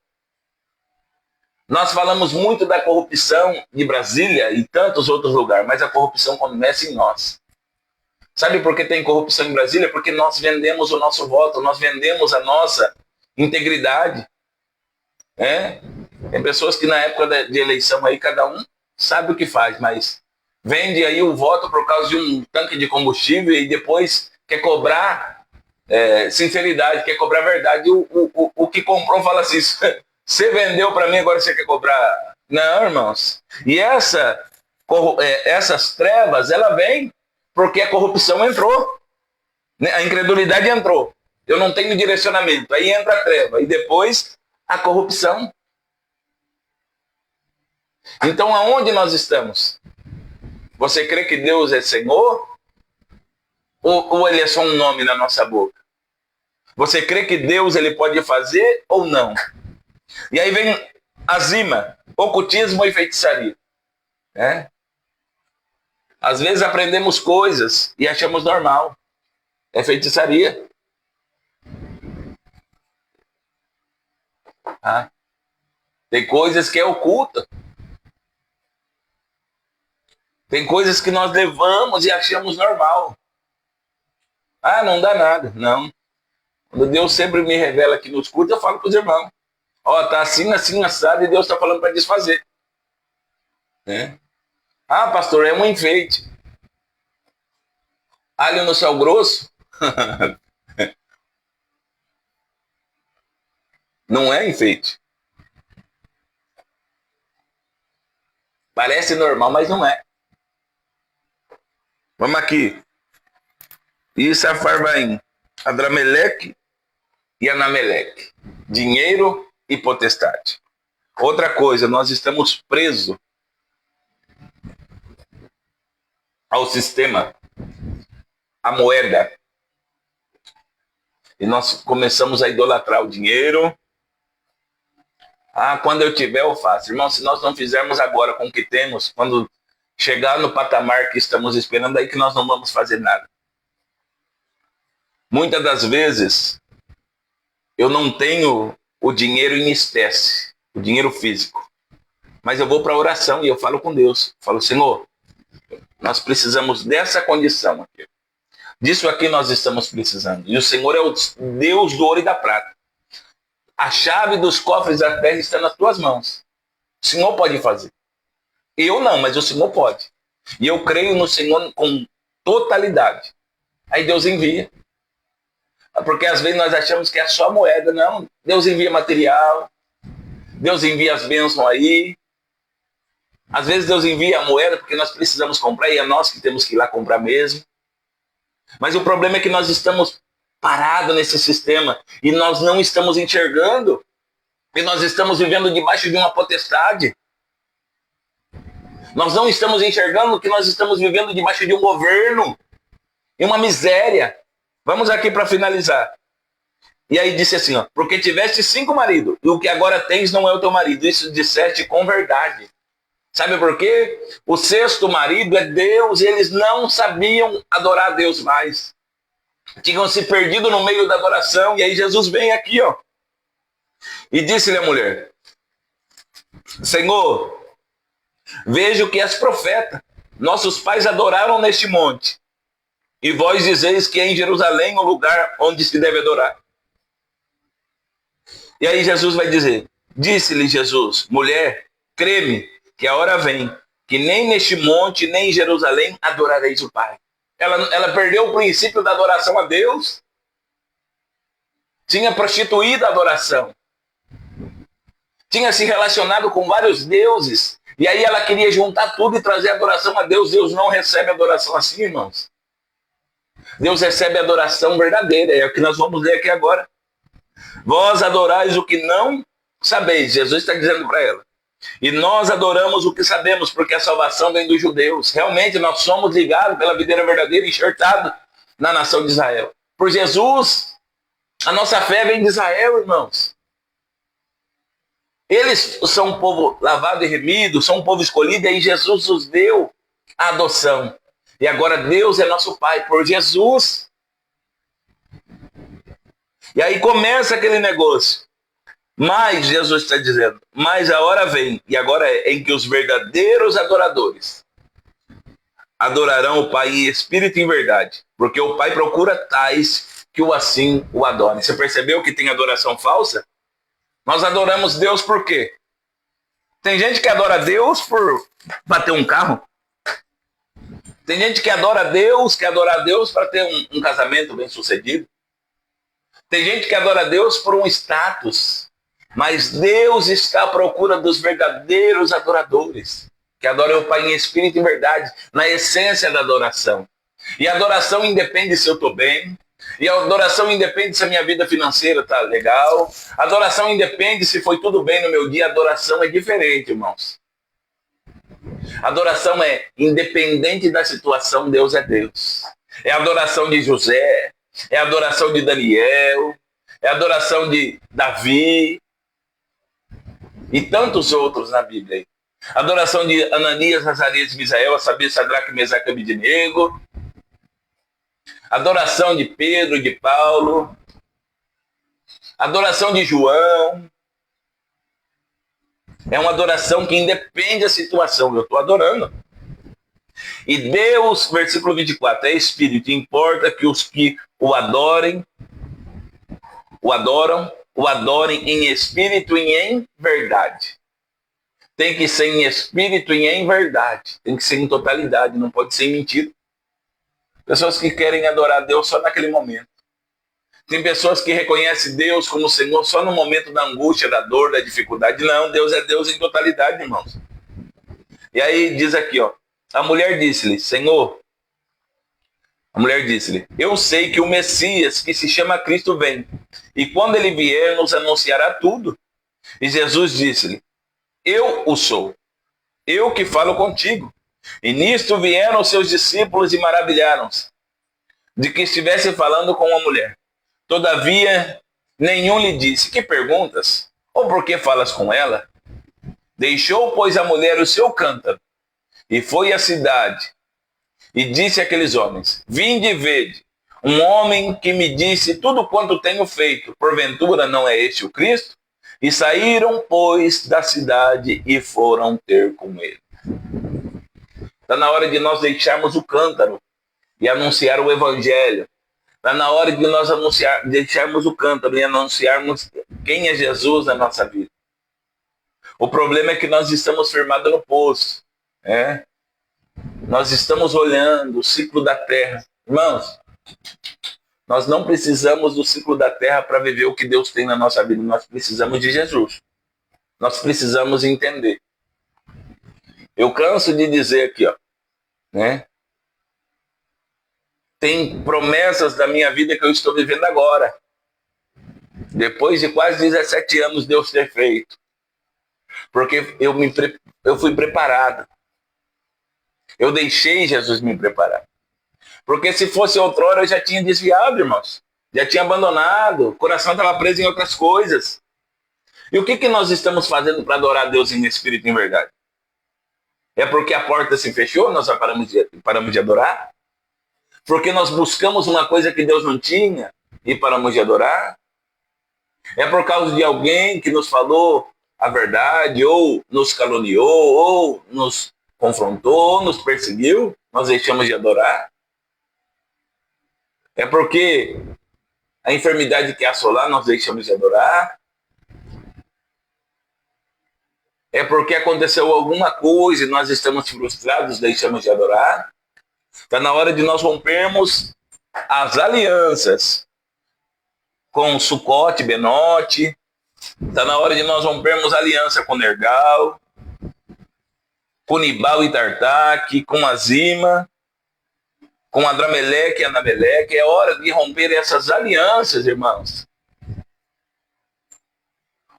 Speaker 1: Nós falamos muito da corrupção de Brasília e tantos outros lugares, mas a corrupção começa em nós. Sabe por que tem corrupção em Brasília? Porque nós vendemos o nosso voto, nós vendemos a nossa integridade. Tem pessoas que na época de eleição aí, cada um sabe o que faz, mas vende aí o voto por causa de um tanque de combustível e depois quer cobrar sinceridade, quer cobrar verdade. O que comprou fala assim, você vendeu para mim, agora você quer cobrar? Não, irmãos. E essas trevas, ela vem porque a corrupção entrou. A incredulidade entrou. Eu não tenho direcionamento. Aí entra a treva. E depois a corrupção. Então, aonde nós estamos? Você crê que Deus é Senhor? Ou Ele é só um nome na nossa boca? Você crê que Deus ele pode fazer ou não? E aí vem azima, ocultismo e feitiçaria. Às vezes aprendemos coisas e achamos normal. É feitiçaria. Tem coisas que é oculta. Tem coisas que nós levamos e achamos normal. Não dá nada. Não. Quando Deus sempre me revela aqui nos cultos, eu falo para os irmãos. Tá assim, assim, assado, e Deus está falando para desfazer. Pastor, é um enfeite. Alho no sal grosso? Não é enfeite. Parece normal, mas não é. Vamos aqui. Isso é Farvaim, Adrameleque e Anameleque. Dinheiro e potestade. Outra coisa, nós estamos presos ao sistema, à moeda. E nós começamos a idolatrar o dinheiro. Quando eu tiver, eu faço. Irmão, se nós não fizermos agora com o que temos, quando chegar no patamar que estamos esperando, aí que nós não vamos fazer nada. Muitas das vezes, eu não tenho o dinheiro em espécie, o dinheiro físico. Mas eu vou para a oração e eu falo com Deus. Falo, Senhor, nós precisamos dessa condição aqui. Disso aqui nós estamos precisando. E o Senhor é o Deus do ouro e da prata. A chave dos cofres da terra está nas tuas mãos. O Senhor pode fazer. Eu não, mas o Senhor pode. E eu creio no Senhor com totalidade. Aí Deus envia. Porque às vezes nós achamos que é só moeda. Não, Deus envia material. Deus envia as bênçãos aí. Às vezes Deus envia a moeda porque nós precisamos comprar e é nós que temos que ir lá comprar mesmo. Mas o problema é que nós estamos parados nesse sistema e nós não estamos enxergando e nós estamos vivendo debaixo de uma potestade. Nós não estamos enxergando que nós estamos vivendo debaixo de um governo e uma miséria. Vamos aqui para finalizar. E aí disse assim, porque tiveste 5 maridos e o que agora tens não é o teu marido. Isso disseste com verdade. Sabe por quê? O 6º marido é Deus e eles não sabiam adorar a Deus mais. Tinham se perdido no meio da adoração. E aí Jesus vem aqui, e disse-lhe a mulher, Senhor, vejo que és profeta. Nossos pais adoraram neste monte. E vós dizeis que é em Jerusalém o lugar onde se deve adorar. E aí Jesus vai dizer, disse-lhe Jesus, mulher, crê-me, que a hora vem, que nem neste monte, nem em Jerusalém adorareis o Pai. Ela perdeu o princípio da adoração a Deus. Tinha prostituído a adoração. tinha se relacionado com vários deuses, e aí ela queria juntar tudo e trazer adoração a Deus. Deus não recebe adoração assim, irmãos. Deus recebe adoração verdadeira, é o que nós vamos ler aqui agora. Vós adorais o que não sabeis, Jesus está dizendo para ela. E nós adoramos o que sabemos, porque a salvação vem dos judeus. Realmente nós somos ligados pela videira verdadeira, enxertados na nação de Israel. Por Jesus, a nossa fé vem de Israel, irmãos. Eles são um povo lavado e remido, são um povo escolhido, e aí Jesus nos deu a adoção. E agora Deus é nosso Pai por Jesus. E aí começa aquele negócio. Mas, Jesus está dizendo, mas a hora vem, e agora é em que os verdadeiros adoradores adorarão o Pai em espírito e em verdade. Porque o Pai procura tais que assim o adorem. Você percebeu que tem adoração falsa? Nós adoramos Deus por quê? Tem gente que adora Deus por bater um carro. Tem gente que adora Deus, quer adorar Deus para ter um casamento bem sucedido. Tem gente que adora Deus por um status. Mas Deus está à procura dos verdadeiros adoradores, que adoram o Pai em espírito e em verdade, na essência da adoração. E a adoração independe se eu estou bem, e a adoração independe se a minha vida financeira está legal, a adoração independe se foi tudo bem no meu dia, a adoração é diferente, irmãos. A adoração é independente da situação, Deus é Deus. É a adoração de José, é a adoração de Daniel, é a adoração de Davi, e tantos outros na Bíblia. Adoração de Ananias, Azarias e Misael, a saber, Sadraque, Mesaque e Abednego. Adoração de Pedro, de Paulo. Adoração de João. É uma adoração que independe da situação. Eu estou adorando. E Deus, versículo 24, é Espírito. Importa que os que o adorem, o adorem em espírito e em verdade. Tem que ser em espírito e em verdade. Tem que ser em totalidade, não pode ser em mentira. Pessoas que querem adorar Deus só naquele momento. Tem pessoas que reconhecem Deus como Senhor só no momento da angústia, da dor, da dificuldade. Não, Deus é Deus em totalidade, irmãos. E aí diz aqui, ó, a mulher disse-lhe, Senhor, a mulher disse-lhe, eu sei que o Messias, que se chama Cristo, vem. E quando ele vier, nos anunciará tudo. E Jesus disse-lhe, eu o sou. Eu que falo contigo. E nisto vieram os seus discípulos e maravilharam-se de que estivesse falando com uma mulher. Todavia, nenhum lhe disse, que perguntas? Ou por que falas com ela? Deixou, pois, a mulher o seu cântaro e foi à cidade. E disse àqueles homens, vinde e vede, um homem que me disse tudo quanto tenho feito, porventura não é este o Cristo? E saíram, pois, da cidade e foram ter com ele. Está na hora de nós deixarmos o cântaro e anunciar o evangelho. Está na hora de nós deixarmos o cântaro e anunciarmos quem é Jesus na nossa vida. O problema é que nós estamos firmados no poço. Nós estamos olhando o ciclo da terra. Irmãos, nós não precisamos do ciclo da terra para viver o que Deus tem na nossa vida. Nós precisamos de Jesus. Nós precisamos entender. Eu canso de dizer aqui, ó, tem promessas da minha vida que eu estou vivendo agora. Depois de quase 17 anos Deus ter feito. Porque eu fui preparado. Eu deixei Jesus me preparar. Porque se fosse outrora eu já tinha desviado, irmãos. Já tinha abandonado. O coração estava preso em outras coisas. E o que nós estamos fazendo para adorar Deus em espírito e em verdade? É porque a porta se fechou, nós paramos de adorar? Porque nós buscamos uma coisa que Deus não tinha e paramos de adorar? É por causa de alguém que nos falou a verdade, ou nos caluniou, ou nos confrontou, ou nos perseguiu, nós deixamos de adorar? É porque a enfermidade quer assolar, nós deixamos de adorar? É porque aconteceu alguma coisa e nós estamos frustrados, deixamos de adorar? Está na hora de nós rompermos as alianças com Sucote, Benote, Está na hora de nós rompermos aliança com Nergal, com Nibal e Tartaque, com Azima, com Adrameleque e Anameleque. É hora de romper essas alianças, irmãos.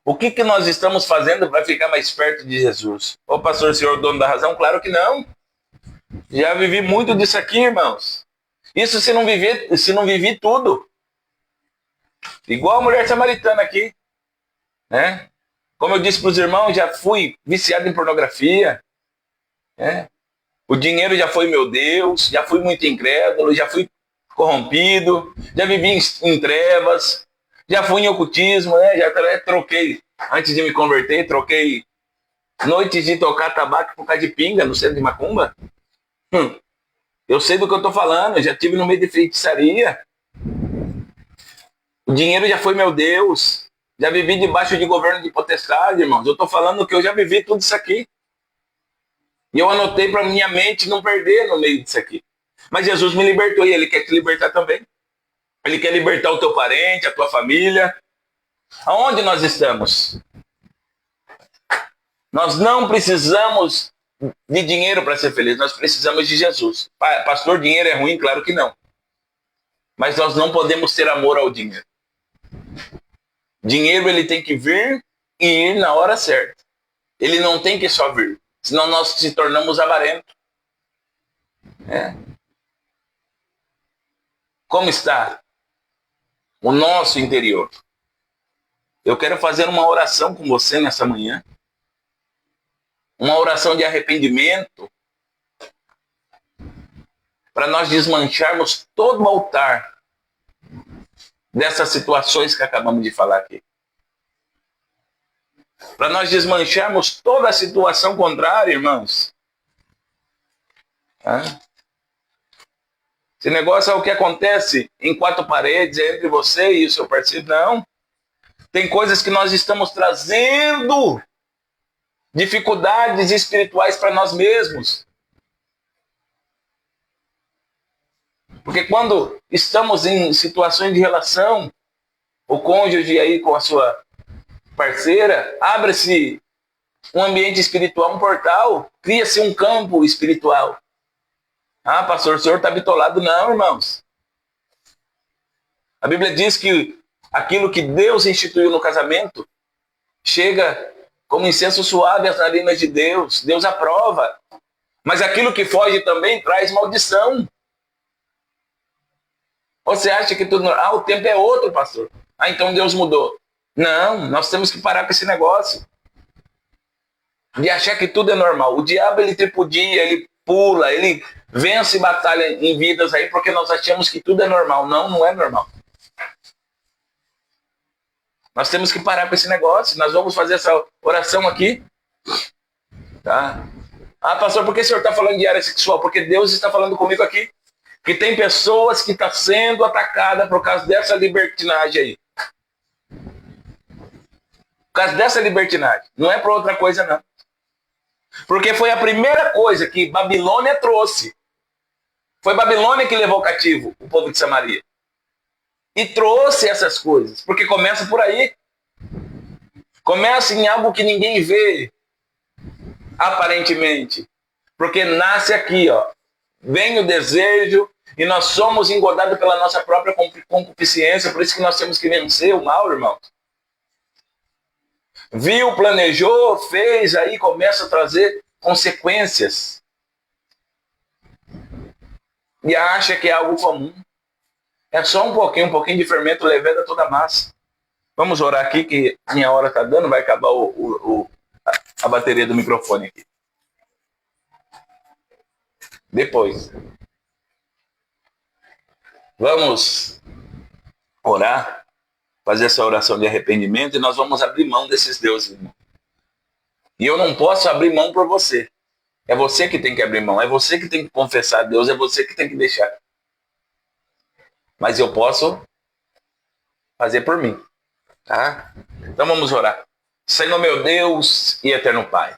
Speaker 1: O que nós estamos fazendo para ficar mais perto de Jesus? Ô pastor, senhor dono da razão? Claro que não. Já vivi muito disso aqui, irmãos. Isso se não vivi tudo. Igual a mulher samaritana aqui, né? Como eu disse para os irmãos, já fui viciado em pornografia, né? O dinheiro já foi meu Deus, já fui muito incrédulo, já fui corrompido, já vivi em trevas, já fui em ocultismo, né? Já troquei, antes de me converter, troquei noites de tocar tabaco por causa de pinga no centro de macumba. Eu sei do que eu estou falando, eu já estive no meio de feitiçaria. O dinheiro já foi meu Deus, já vivi debaixo de governo de potestade, irmãos. Eu estou falando que eu já vivi tudo isso aqui. E eu anotei para minha mente não perder no meio disso aqui. Mas Jesus me libertou e Ele quer te libertar também. Ele quer libertar o teu parente, a tua família. Aonde nós estamos? Nós não precisamos de dinheiro para ser feliz, nós precisamos de Jesus. Pastor, dinheiro é ruim? Claro que não. Mas nós não podemos ter amor ao dinheiro. Dinheiro ele tem que vir e ir na hora certa. Ele não tem que só vir. Senão nós se tornamos avarentos. Como está o nosso interior? Eu quero fazer uma oração com você nessa manhã. Uma oração de arrependimento. Para nós desmancharmos todo o altar dessas situações que acabamos de falar aqui. Para nós desmancharmos toda a situação contrária, irmãos. Esse negócio é o que acontece em quatro paredes entre você e o seu parceiro. Não. Tem coisas que nós estamos trazendo dificuldades espirituais para nós mesmos. Porque quando estamos em situações de relação, o cônjuge aí com a sua parceira, abre-se um ambiente espiritual, um portal, cria-se um campo espiritual. Ah, pastor, o senhor está bitolado. Não, irmãos. A Bíblia diz que aquilo que Deus instituiu no casamento chega como incenso suave às narinas de Deus. Deus aprova. Mas aquilo que foge também traz maldição. Você acha que tudo... o tempo é outro, pastor. Então Deus mudou. Não, nós temos que parar com esse negócio. De achar que tudo é normal. O diabo, ele tripudia, ele pula, ele vence batalha em vidas aí porque nós achamos que tudo é normal. Não, não é normal. Nós temos que parar com esse negócio. Nós vamos fazer essa oração aqui. Tá? Ah, pastor, por que o senhor está falando de área sexual? Porque Deus está falando comigo aqui. Que tem pessoas que estão sendo atacadas por causa dessa libertinagem aí. Por causa dessa libertinagem. Não é por outra coisa, não. Porque foi a primeira coisa que Babilônia trouxe. Foi Babilônia que levou cativo o povo de Samaria. E trouxe essas coisas. Porque começa por aí. Começa em algo que ninguém vê. Aparentemente. Porque nasce aqui, ó. Vem o desejo e nós somos engodados pela nossa própria concupiscência. Por isso que nós temos que vencer o mal, irmãos. Viu, planejou, fez, aí começa a trazer consequências. E acha que é algo comum. É só um pouquinho de fermento leveda toda a massa. Vamos orar aqui que minha hora está dando, vai acabar a bateria do microfone aqui. Depois. Vamos orar, fazer essa oração de arrependimento e nós vamos abrir mão desses deuses, irmão. E eu não posso abrir mão por você. É você que tem que abrir mão, é você que tem que confessar a Deus, é você que tem que deixar. Mas eu posso fazer por mim, tá? Então vamos orar. Senhor meu Deus e eterno Pai.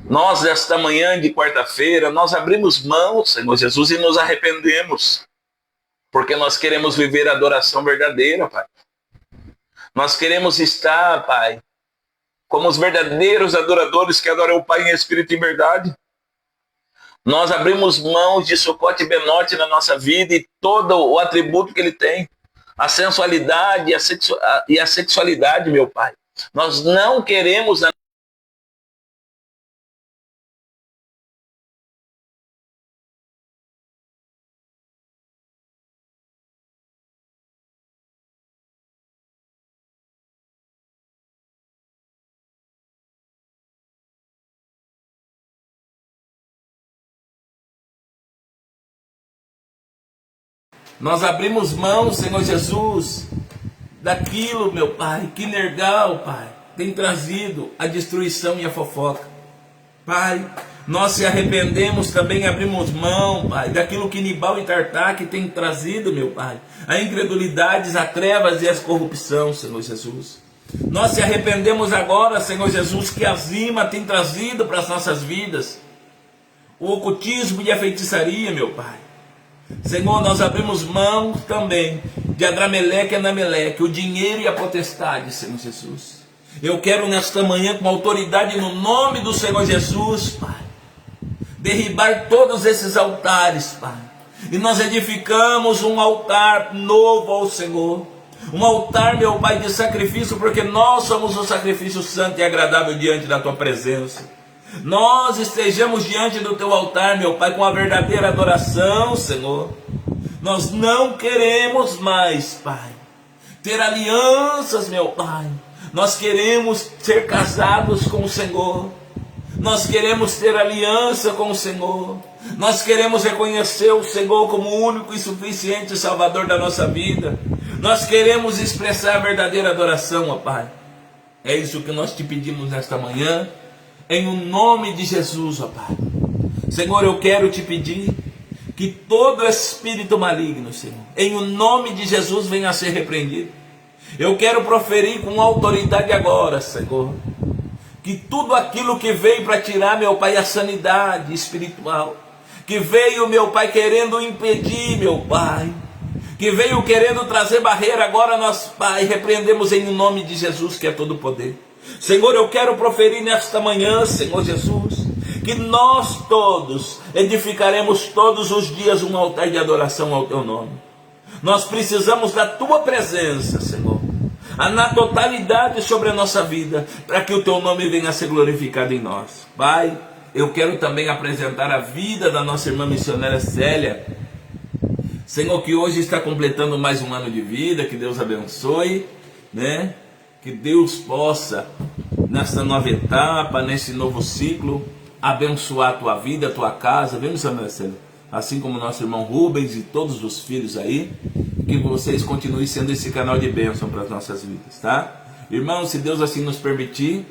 Speaker 1: Nós, nesta manhã de quarta-feira, nós abrimos mão, Senhor Jesus, e nos arrependemos. Porque nós queremos viver a adoração verdadeira, Pai. Nós queremos estar, Pai, como os verdadeiros adoradores que adoram o Pai em espírito e em verdade. Nós abrimos mãos de Sucote e Benote na nossa vida e todo o atributo que ele tem, a sensualidade e a sexualidade, meu Pai. Nós não queremos Nós abrimos mão, Senhor Jesus, daquilo, meu Pai, que Nergal, Pai, tem trazido a destruição e a fofoca. Pai, nós se arrependemos também, abrimos mão, Pai, daquilo que Nibal e Tartaque tem trazido, meu Pai, a incredulidades, a trevas e a corrupção, Senhor Jesus. Nós se arrependemos agora, Senhor Jesus, que a Zima tem trazido para as nossas vidas o ocultismo e a feitiçaria, meu Pai. Senhor, nós abrimos mão também de Adrameleque e Anameleque, o dinheiro e a potestade, Senhor Jesus. Eu quero nesta manhã, com autoridade no nome do Senhor Jesus, Pai, derribar todos esses altares, Pai. E nós edificamos um altar novo ao Senhor. Um altar, meu Pai, de sacrifício, porque nós somos o sacrifício santo e agradável diante da Tua presença. Nós estejamos diante do Teu altar, meu Pai, com a verdadeira adoração, Senhor. Nós não queremos mais, Pai, ter alianças, meu Pai. Nós queremos ser casados com o Senhor. Nós queremos ter aliança com o Senhor. Nós queremos reconhecer o Senhor como o único e suficiente Salvador da nossa vida. Nós queremos expressar a verdadeira adoração, ó Pai. É isso que nós te pedimos nesta manhã, em o nome de Jesus, ó Pai. Senhor, eu quero te pedir que todo espírito maligno, Senhor, em o nome de Jesus, venha a ser repreendido. Eu quero proferir com autoridade agora, Senhor, que tudo aquilo que veio para tirar, meu Pai, a sanidade espiritual, que veio, meu Pai, querendo impedir, meu Pai, que veio querendo trazer barreira, agora nós, Pai, repreendemos em nome de Jesus, que é todo poder. Senhor, eu quero proferir nesta manhã, Senhor Jesus, que nós todos edificaremos todos os dias um altar de adoração ao Teu nome. Nós precisamos da Tua presença, Senhor, na totalidade sobre a nossa vida, para que o Teu nome venha a ser glorificado em nós. Pai, eu quero também apresentar a vida da nossa irmã missionária Célia, Senhor, que hoje está completando mais um ano de vida. Que Deus abençoe, né? Que Deus possa, nessa nova etapa, nesse novo ciclo, abençoar a tua vida, a tua casa, viu, missionária Célia? Assim como nosso irmão Rubens e todos os filhos aí, que vocês continuem sendo esse canal de bênção para as nossas vidas, tá? Irmãos, se Deus assim nos permitir,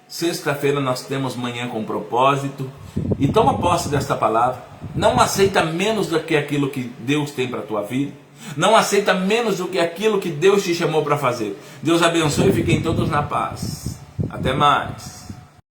Speaker 1: sexta-feira nós temos Manhã com Propósito, e toma posse desta palavra. Não aceita menos do que aquilo que Deus tem para a tua vida. Não aceita menos do que aquilo que Deus te chamou para fazer. Deus abençoe e fiquem todos na paz. Até mais.